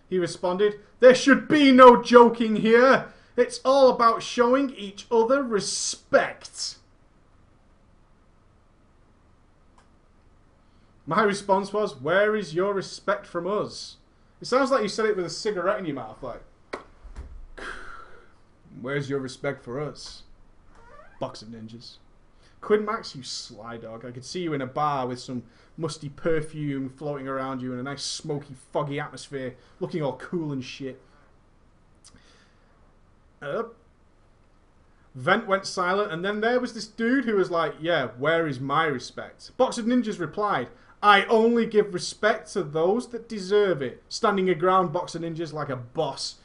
He responded, "There should be no joking here. It's all about showing each other respect." My response was, "Where is your respect from us?" It sounds like you said it with a cigarette in your mouth, like, "Where's your respect for us, Box of Ninjas?" Quinn Max, you sly dog. I could see you in a bar with some musty perfume floating around you in a nice smoky, foggy atmosphere, looking all cool and shit. Vent went silent, and then there was this dude who was like, "Yeah, where is my respect?" Box of Ninjas replied, "I only give respect to those that deserve it." Standing your ground, Box of Ninjas, like a boss.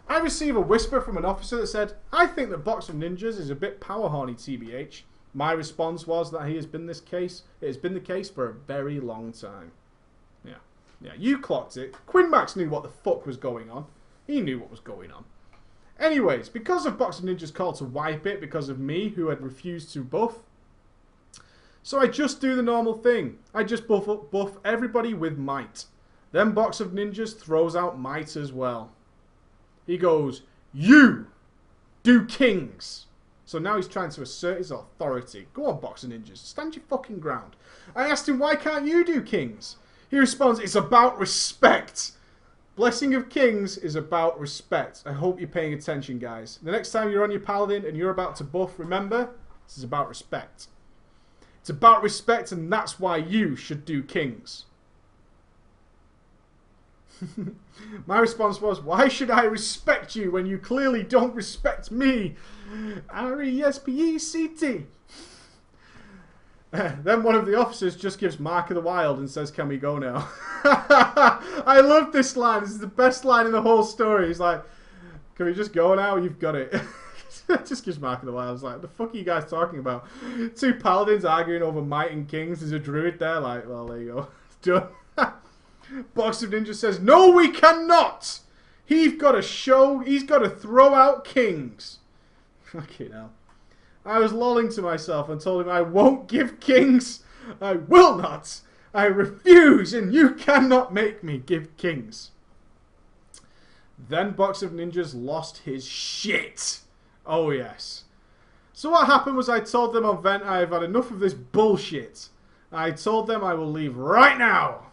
I received a whisper from an officer that said, "I think that Box of Ninjas is a bit power horny, TBH." My response was that it has been the case for a very long time. Yeah, you clocked it. Quinn Max knew what the fuck was going on. He knew what was going on. Anyways, because of Box of Ninjas' call to wipe it because of me, who had refused to buff, so I just do the normal thing. I just buff everybody with might. Then Box of Ninjas throws out might as well. He goes, "You do kings." So now he's trying to assert his authority. Go on, Box of Ninjas. Stand your fucking ground. I asked him, "Why can't you do kings?" He responds, "It's about respect." Blessing of Kings is about respect. I hope you're paying attention, guys. The next time you're on your paladin and you're about to buff, remember, this is about respect. It's about respect, and that's why you should do kings. My response was, "Why should I respect you when you clearly don't respect me?" R-E-S-P-E-C-T. Then one of the officers just gives Mark of the Wild and says, "Can we go now?" I love this line. This is the best line in the whole story. He's like, "Can we just go now? You've got it." Just gives Mark of the Wild. It's like, the fuck are you guys talking about? Two paladins arguing over might and kings. There's a druid there. Like, well, there you go. It's done. Box of Ninjas says, "No, we cannot. He's got to throw out kings." Fucking hell. I was lolling to myself and told him, "I won't give kings. I will not. I refuse, and you cannot make me give kings." Then Box of Ninjas lost his shit. Oh, yes. So what happened was I told them on Vent, "I have had enough of this bullshit." I told them I will leave right now.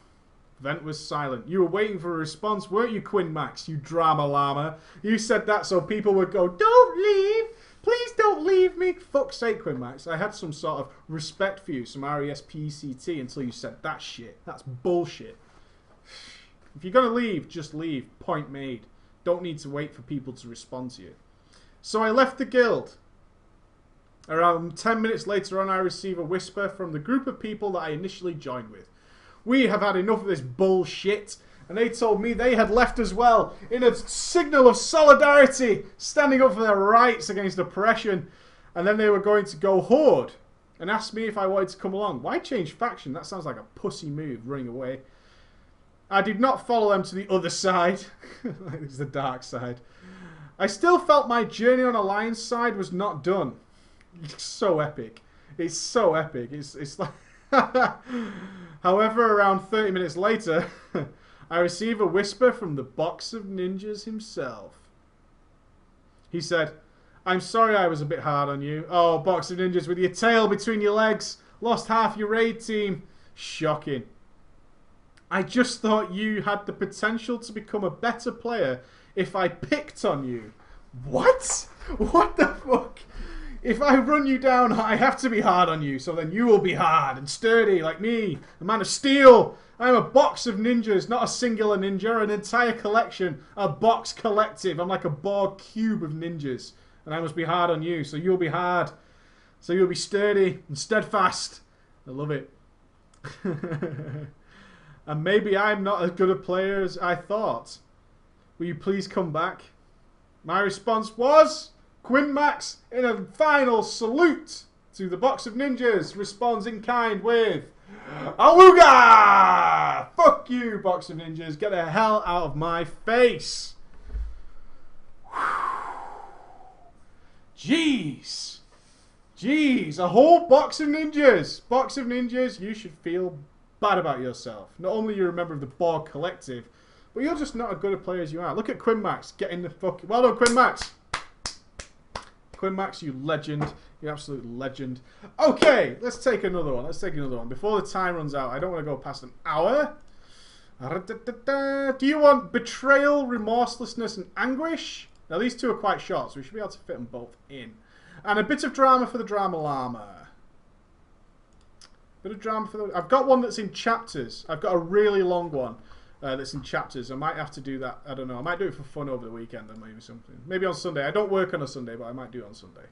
Vent was silent. You were waiting for a response, weren't you, Quinn Max, you drama llama? You said that so people would go, "Don't leave. Please don't leave me." Fuck's sake, Quinn Max. I had some sort of respect for you, some R-E-S-P-E-C-T, until you said that shit. That's bullshit. If you're going to leave, just leave. Point made. Don't need to wait for people to respond to you. So I left the guild. Around 10 minutes later on, I receive a whisper from the group of people that I initially joined with. "We have had enough of this bullshit." And they told me they had left as well, in a signal of solidarity, standing up for their rights against oppression. And then they were going to go horde and asked me if I wanted to come along. Why change faction? That sounds like a pussy move, running away. I did not follow them to the other side. It's the dark side. I still felt my journey on Alliance side was not done. It's so epic. It's so epic. It's like... However, around 30 minutes later, I receive a whisper from the Box of Ninjas himself. He said, "I'm sorry I was a bit hard on you." Oh, Box of Ninjas with your tail between your legs. Lost half your raid team. Shocking. "I just thought you had the potential to become a better player if I picked on you." What? What the fuck? If I run you down, I have to be hard on you, so then you will be hard and sturdy like me, a man of steel. I'm a box of ninjas, not a singular ninja, an entire collection, a box collective. I'm like a Borg cube of ninjas, and I must be hard on you, so you'll be hard. So you'll be sturdy and steadfast. I love it. And maybe I'm not as good a player as I thought. Will you please come back? My response was, Quinn Max, in a final salute to the Box of Ninjas, responds in kind with, Awooga! Fuck you, Box of Ninjas. Get the hell out of my face. Jeez. Jeez, a whole Box of Ninjas. Box of Ninjas, you should feel bad about yourself. Not only you're a member of the Borg Collective, but you're just not as good a player as you are. Look at Quinn Max getting the fuck. Well done, Quinn Max. Quinn Max, you legend. You absolute legend. Okay, let's take another one. Let's take another one. Before the time runs out, I don't want to go past an hour. Do you want betrayal, remorselessness, and anguish? Now, these two are quite short, so we should be able to fit them both in. And a bit of drama for the Drama Llama. Bit of drama for the... I've got one that's in chapters. I've got a really long one that's in chapters. I might have to do that. I don't know. I might do it for fun over the weekend or maybe something. Maybe on Sunday. I don't work on a Sunday, but I might do it on Sunday.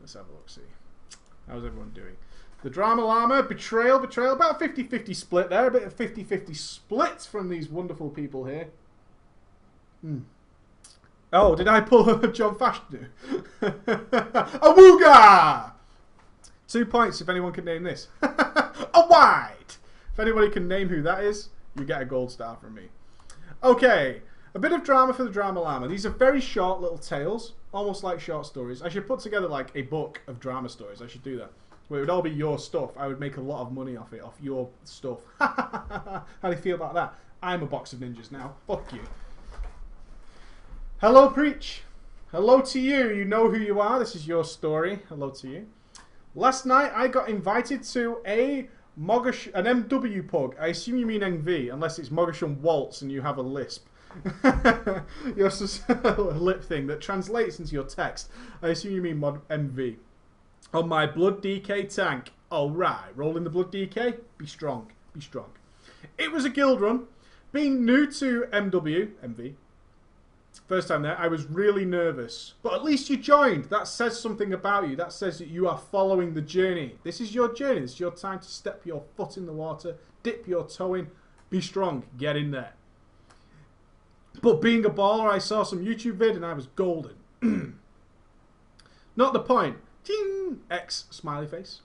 Let's have a look, see. How's everyone doing? The Drama Llama, Betrayal. About a 50-50 split there. A bit of 50-50 split from these wonderful people here. Oh, did I pull a John Fashanu? Awooga! 2 points if anyone can name this. A wide! If anybody can name who that is, you get a gold star from me. Okay, a bit of drama for the Drama Llama. These are very short little tales, almost like short stories. I should put together like a book of drama stories. I should do that. Where it would all be your stuff. I would make a lot of money off it, off your stuff. How do you feel about that? I'm a Box of Ninjas now. Fuck you. Hello, Preach. Hello to you. You know who you are. This is your story. Hello to you. Last night, I got invited to an MW pug. I assume you mean MV, unless it's Mogashun Waltz and you have a lisp. Your lip thing that translates into your text. I assume you mean MV. On my Blood DK tank. Alright, rolling the Blood DK. Be strong. Be strong. It was a guild run. Being new to MV. First time there, I was really nervous. But at least you joined. That says something about you. That says that you are following the journey. This is your journey. This is your time to step your foot in the water, dip your toe in, be strong, get in there. But being a baller, I saw some YouTube vid and I was golden. Not the point. Ting! X smiley face.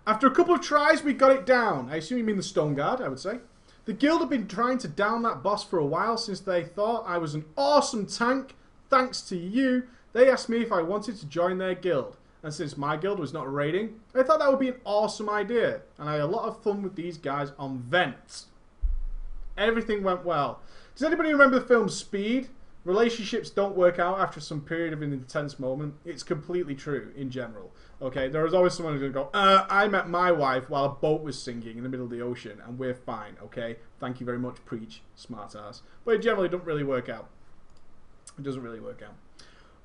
After a couple of tries, we got it down. I assume you mean the Stone Guard, I would say. The guild have been trying to down that boss for a while since they thought I was an awesome tank. Thanks to you, they asked me if I wanted to join their guild. And since my guild was not raiding, I thought that would be an awesome idea. And I had a lot of fun with these guys on Vents. Everything went well. Does anybody remember the film Speed? Relationships don't work out after some period of an intense moment. It's completely true in general. Okay, there is always someone who's going to go, I met my wife while a boat was sinking in the middle of the ocean and we're fine, okay? Thank you very much, Preach, smart ass. But it generally doesn't really work out. It doesn't really work out.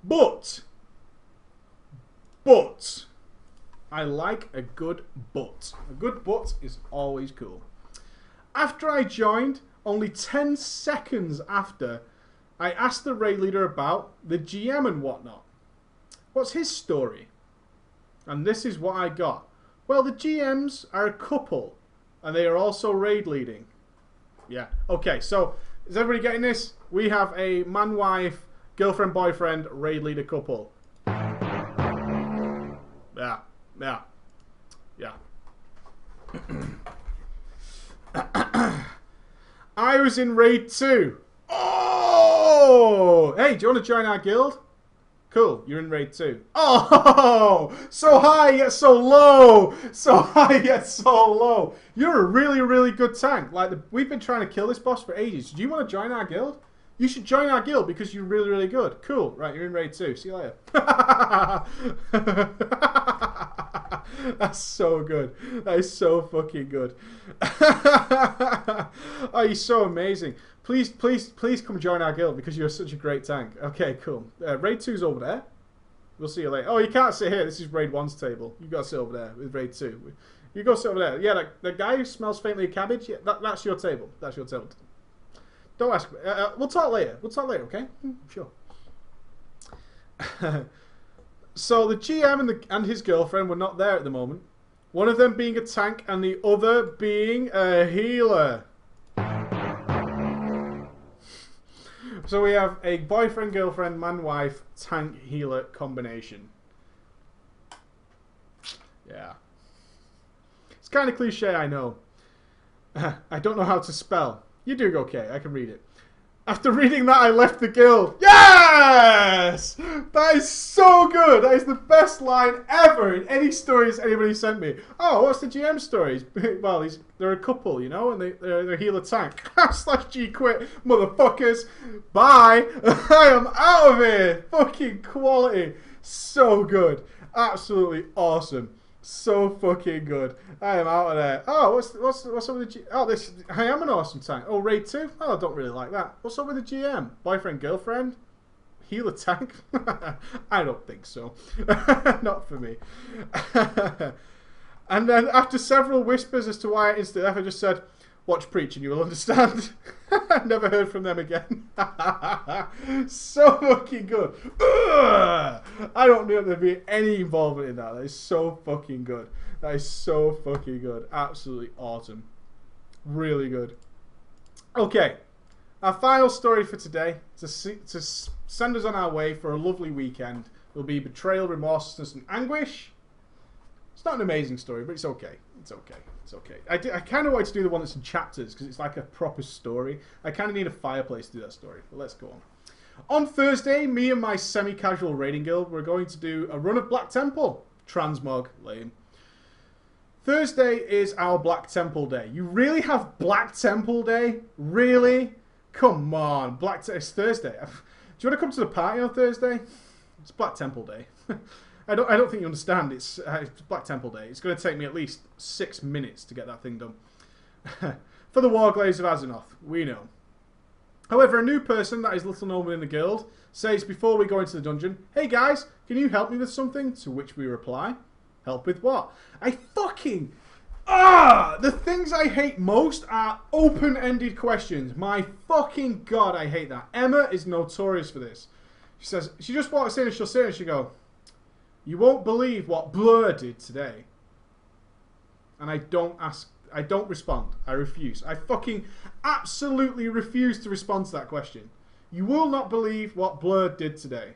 But, I like a good but. A good but is always cool. After I joined, only 10 seconds after, I asked the raid leader about the GM and whatnot. What's his story? And this is what I got. Well, the GMs are a couple, and they are also raid leading. Yeah. Okay, so is everybody getting this? We have a man-wife, girlfriend-boyfriend, raid leader couple. Yeah. Yeah. Yeah. I was in raid 2. Oh! Hey, do you want to join our guild? Cool, you're in raid 2. Oh! So high yet so low! So high yet so low! You're a really, really good tank. Like, we've been trying to kill this boss for ages. Do you want to join our guild? You should join our guild because you're really, really good. Cool. Right, you're in raid 2. See you later. That's so good. That is so fucking good. Oh, you're so amazing. Please come join our guild because you're such a great tank. Okay, cool. Raid 2's over there. We'll see you later. Oh, you can't sit here. This is Raid 1's table. You got to sit over there with Raid 2. You go sit over there. Yeah, the guy who smells faintly of cabbage, yeah, that's your table. That's your table. Don't ask me. We'll talk later. We'll talk later, okay? Sure. So the GM and his girlfriend were not there at the moment. One of them being a tank and the other being a healer. So we have a boyfriend, girlfriend, man, wife, tank, healer combination. Yeah. It's kind of cliche, I know. I don't know how to spell. You're doing okay, I can read it. After reading that, I left the guild. Yes! That is so good. That is the best line ever in any stories anybody sent me. Oh, what's the GM stories? Well, they're a couple, you know, and they're healer tank. / G quit, motherfuckers. Bye. I am out of here. Fucking quality. So good. Absolutely awesome. So fucking good. I am out of there. Oh, what's up with the I am an awesome tank. Oh, raid 2? Oh, I don't really like that. What's up with the GM? Boyfriend, girlfriend? Healer tank? I don't think so. Not for me. And then after several whispers as to why I instant F, I just said, watch Preach and you will understand. Never heard from them again. So fucking good. Ugh! I don't know if there'd be any involvement in that. That is so fucking good. That is so fucking good. Absolutely awesome. Really good. Okay. Our final story for today to send us on our way for a lovely weekend will be Betrayal, Remorselessness and Anguish. It's not an amazing story, but it's okay. It's okay. It's okay. I kind of want to do the one that's in chapters because it's like a proper story. I kind of need a fireplace to do that story, but let's go on. On Thursday, me and my semi-casual raiding guild were going to do a run of Black Temple. Transmog, lame. Thursday is our Black Temple Day. You really have Black Temple Day? Really? Come on. It's Thursday. Do you want to come to the party on Thursday? It's Black Temple Day. I don't think you understand. It's Black Temple Day. It's going to take me at least 6 minutes to get that thing done. For the Warglaives of Azzinoth, we know. However, a new person that is little known within the guild says before we go into the dungeon, "Hey guys, can you help me with something?" To which we reply, "Help with what?" The things I hate most are open-ended questions. My fucking god, I hate that. Emma is notorious for this. She says, she just walks in and she'll sit and she'll go, "You won't believe what Blur did today." And I don't respond. I refuse. I fucking absolutely refuse to respond to that question. You will not believe what Blur did today.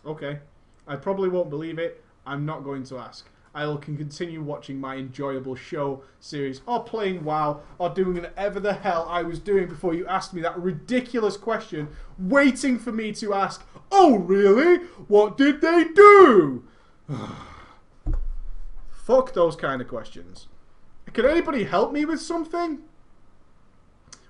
Okay. I probably won't believe it. I'm not going to ask. I can continue watching my enjoyable show series or playing WoW or doing whatever the hell I was doing before you asked me that ridiculous question, waiting for me to ask, "Oh really? What did they do?" Fuck those kind of questions. Can anybody help me with something?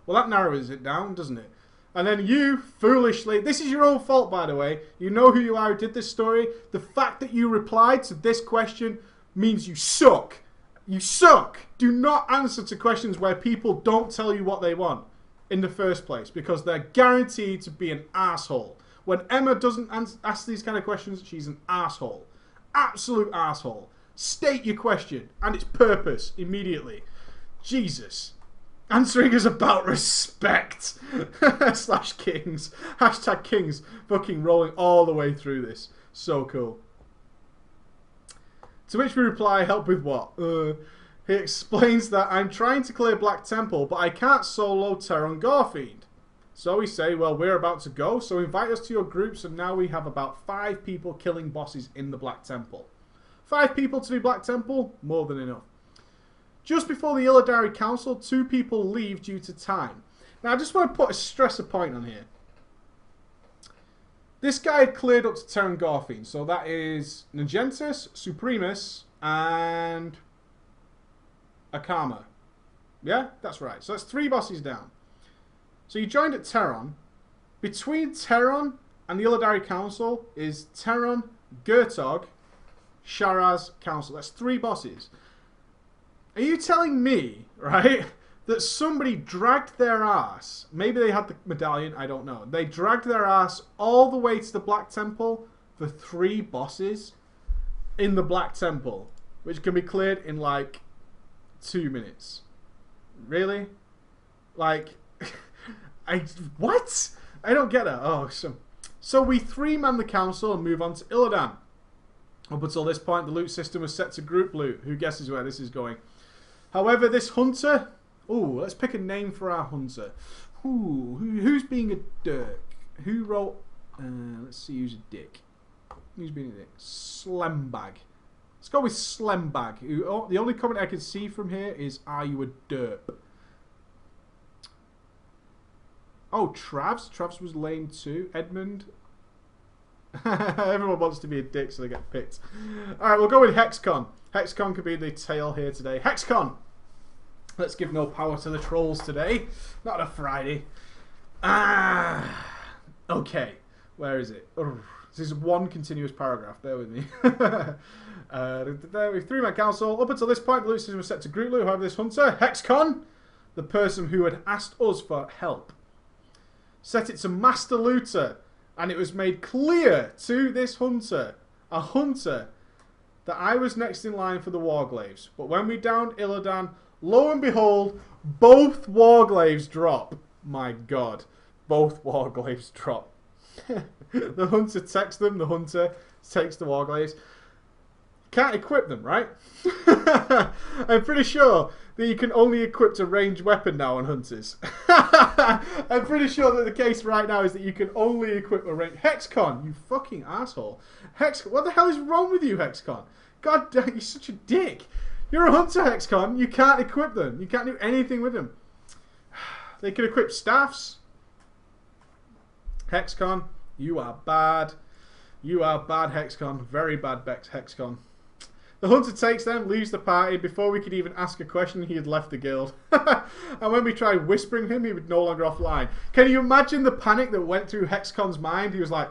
Well, that narrows it down, doesn't it? And then you, foolishly, this is your own fault, by the way. You know who you are who did this story. The fact that you replied to this question means you suck. You suck. Do not answer to questions where people don't tell you what they want in the first place, because they're guaranteed to be an asshole. When Emma doesn't ask these kind of questions, she's an asshole. Absolute asshole. State your question and its purpose immediately. Jesus. Answering is about respect. / kings. # kings. Fucking rolling all the way through this. So cool. To which we reply, "Help with what?" He explains that I'm trying to clear Black Temple, but I can't solo Teron Gorfiend. So we say, well, we're about to go, so invite us to your groups, and now we have about 5 people killing bosses in the Black Temple. 5 people to do Black Temple? More than enough. Just before the Illidari Council, 2 people leave due to time. Now, I just want to put a stressor point on here. This guy had cleared up to Teron Gorfiend, so that is Nagentus, Supremus, and Akama. Yeah, that's right. So that's 3 bosses down. So you joined at Teron. Between Teron and the Illidari Council is Teron, Gurtog, Sharaz Council. That's 3 bosses. Are you telling me, right, that somebody dragged their ass, maybe they had the medallion, I don't know, they dragged their ass all the way to the Black Temple for 3 bosses in the Black Temple, which can be cleared in like 2 minutes? Really? Like, what? I don't get it. Oh, So we 3-man the council and move on to Illidan. Up until this point, the loot system was set to group loot. Who guesses where this is going? However, this hunter... Ooh, let's pick a name for our hunter. Ooh, who's being a dick? Who wrote... let's see who's a dick. Who's being a dick? Slembag. Let's go with Slembag. The only comment I can see from here is, are you a derp? Oh, Travs. Travs was lame too. Edmund. Everyone wants to be a dick, so they get picked. Alright, we'll go with Hexcon. Hexcon could be the tail here today. Hexcon! Let's give no power to the trolls today. Not a Friday. Okay. Where is it? This is one continuous paragraph. Bear with me. We have 3-man council. Up until this point, the loot system was set to group loot. However, this hunter, Hexcon, the person who had asked us for help, set it to Master Looter. And it was made clear to this hunter, a hunter, that I was next in line for the Warglaves. But when we downed Illidan, lo and behold, both Warglaves drop. My God. Both Warglaves drop. The hunter texts them, the hunter takes the Warglaves. Can't equip them, right? I'm pretty sure that you can only equip a ranged weapon now on hunters. I'm pretty sure that the case right now is that you can only equip a range. Hexcon, you fucking asshole. Hexcon, what the hell is wrong with you, Hexcon? God damn, you're such a dick. You're a hunter, Hexcon. You can't equip them. You can't do anything with them. They can equip staffs. Hexcon, you are bad. You are bad, Hexcon. Very bad, Hexcon. The hunter takes them, leaves the party. Before we could even ask a question, he had left the guild. And when we tried whispering him, he was no longer offline. Can you imagine the panic that went through Hexcon's mind? He was like...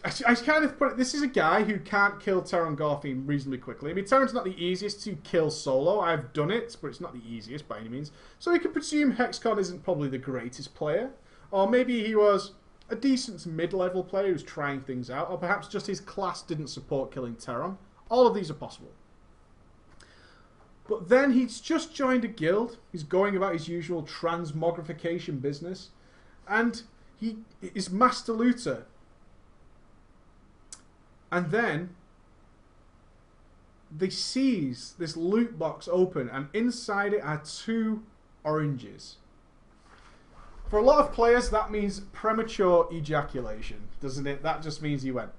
I kind of put it... This is a guy who can't kill Teron Gorfin reasonably quickly. I mean, Teron's not the easiest to kill solo. I've done it, but it's not the easiest by any means. So we could presume Hexcon isn't probably the greatest player. Or maybe he was a decent mid-level player who's trying things out. Or perhaps just his class didn't support killing Teron. All of these are possible. But then he's just joined a guild. He's going about his usual transmogrification business. And he is Master Looter. And then they seize this loot box open, and inside it are 2 oranges. For a lot of players, that means premature ejaculation, doesn't it? That just means he went...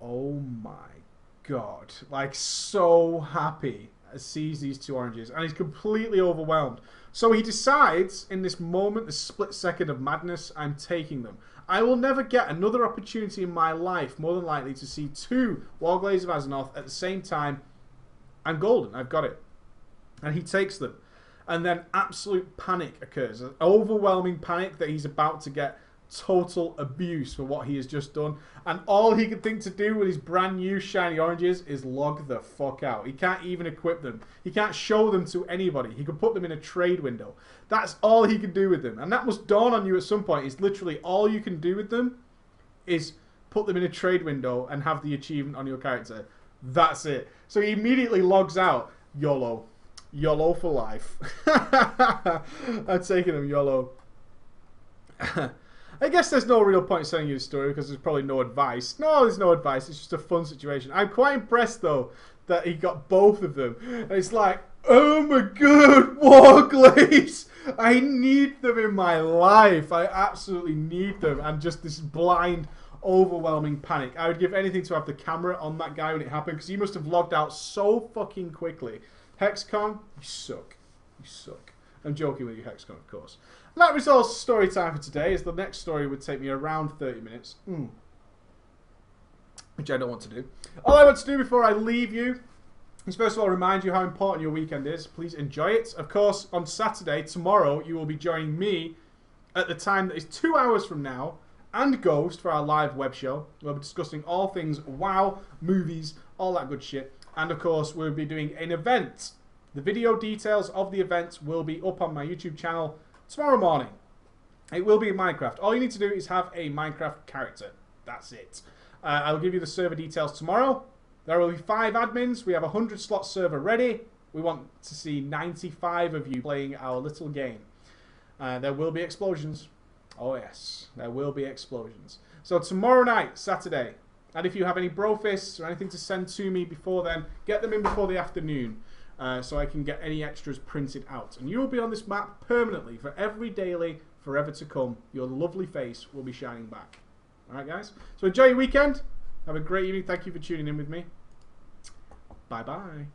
Oh my God. Like, so happy sees these 2 oranges. And he's completely overwhelmed. So he decides, in this moment, this split second of madness, I'm taking them. I will never get another opportunity in my life, more than likely, to see 2 Warglaves of Azzinoth at the same time. I'm golden. I've got it. And he takes them. And then absolute panic occurs. An overwhelming panic that he's about to get total abuse for what he has just done, and all he can think to do with his brand new shiny oranges is log the fuck out. He can't even equip them. He can't show them to anybody. He can put them in a trade window. That's all he can do with them, and that must dawn on you at some point. Is literally all you can do with them is put them in a trade window and have the achievement on your character. That's it. So he immediately logs out. YOLO. YOLO for life. I'm taking him YOLO. I guess there's no real point telling you the story because there's probably no advice. No, there's no advice. It's just a fun situation. I'm quite impressed, though, that he got both of them. And it's like, oh my God, Warglaves! I need them in my life. I absolutely need them. And just this blind, overwhelming panic. I would give anything to have the camera on that guy when it happened because he must have logged out so fucking quickly. Hexcon, you suck. You suck. I'm joking with you, Hexcon, of course. And that was all story time for today, as the next story would take me around 30 minutes. Which I don't want to do. All I want to do before I leave you is first of all remind you how important your weekend is. Please enjoy it. Of course, on Saturday, tomorrow, you will be joining me at the time that is 2 hours from now, and Ghost for our live web show. We'll be discussing all things WoW, movies, all that good shit. And of course, we'll be doing an event. The video details of the event will be up on my YouTube channel tomorrow morning. It will be in Minecraft. All you need to do is have a Minecraft character. That's it. I'll give you the server details tomorrow. There will be 5 admins. We have a 100-slot server ready. We want to see 95 of you playing our little game. There will be explosions. Oh yes, there will be explosions. So tomorrow night, Saturday, and if you have any brofists or anything to send to me before then, get them in before the afternoon so I can get any extras printed out. And you will be on this map permanently for every daily forever to come. Your lovely face will be shining back. Alright guys, so enjoy your weekend. Have a great evening. Thank you for tuning in with me. Bye bye.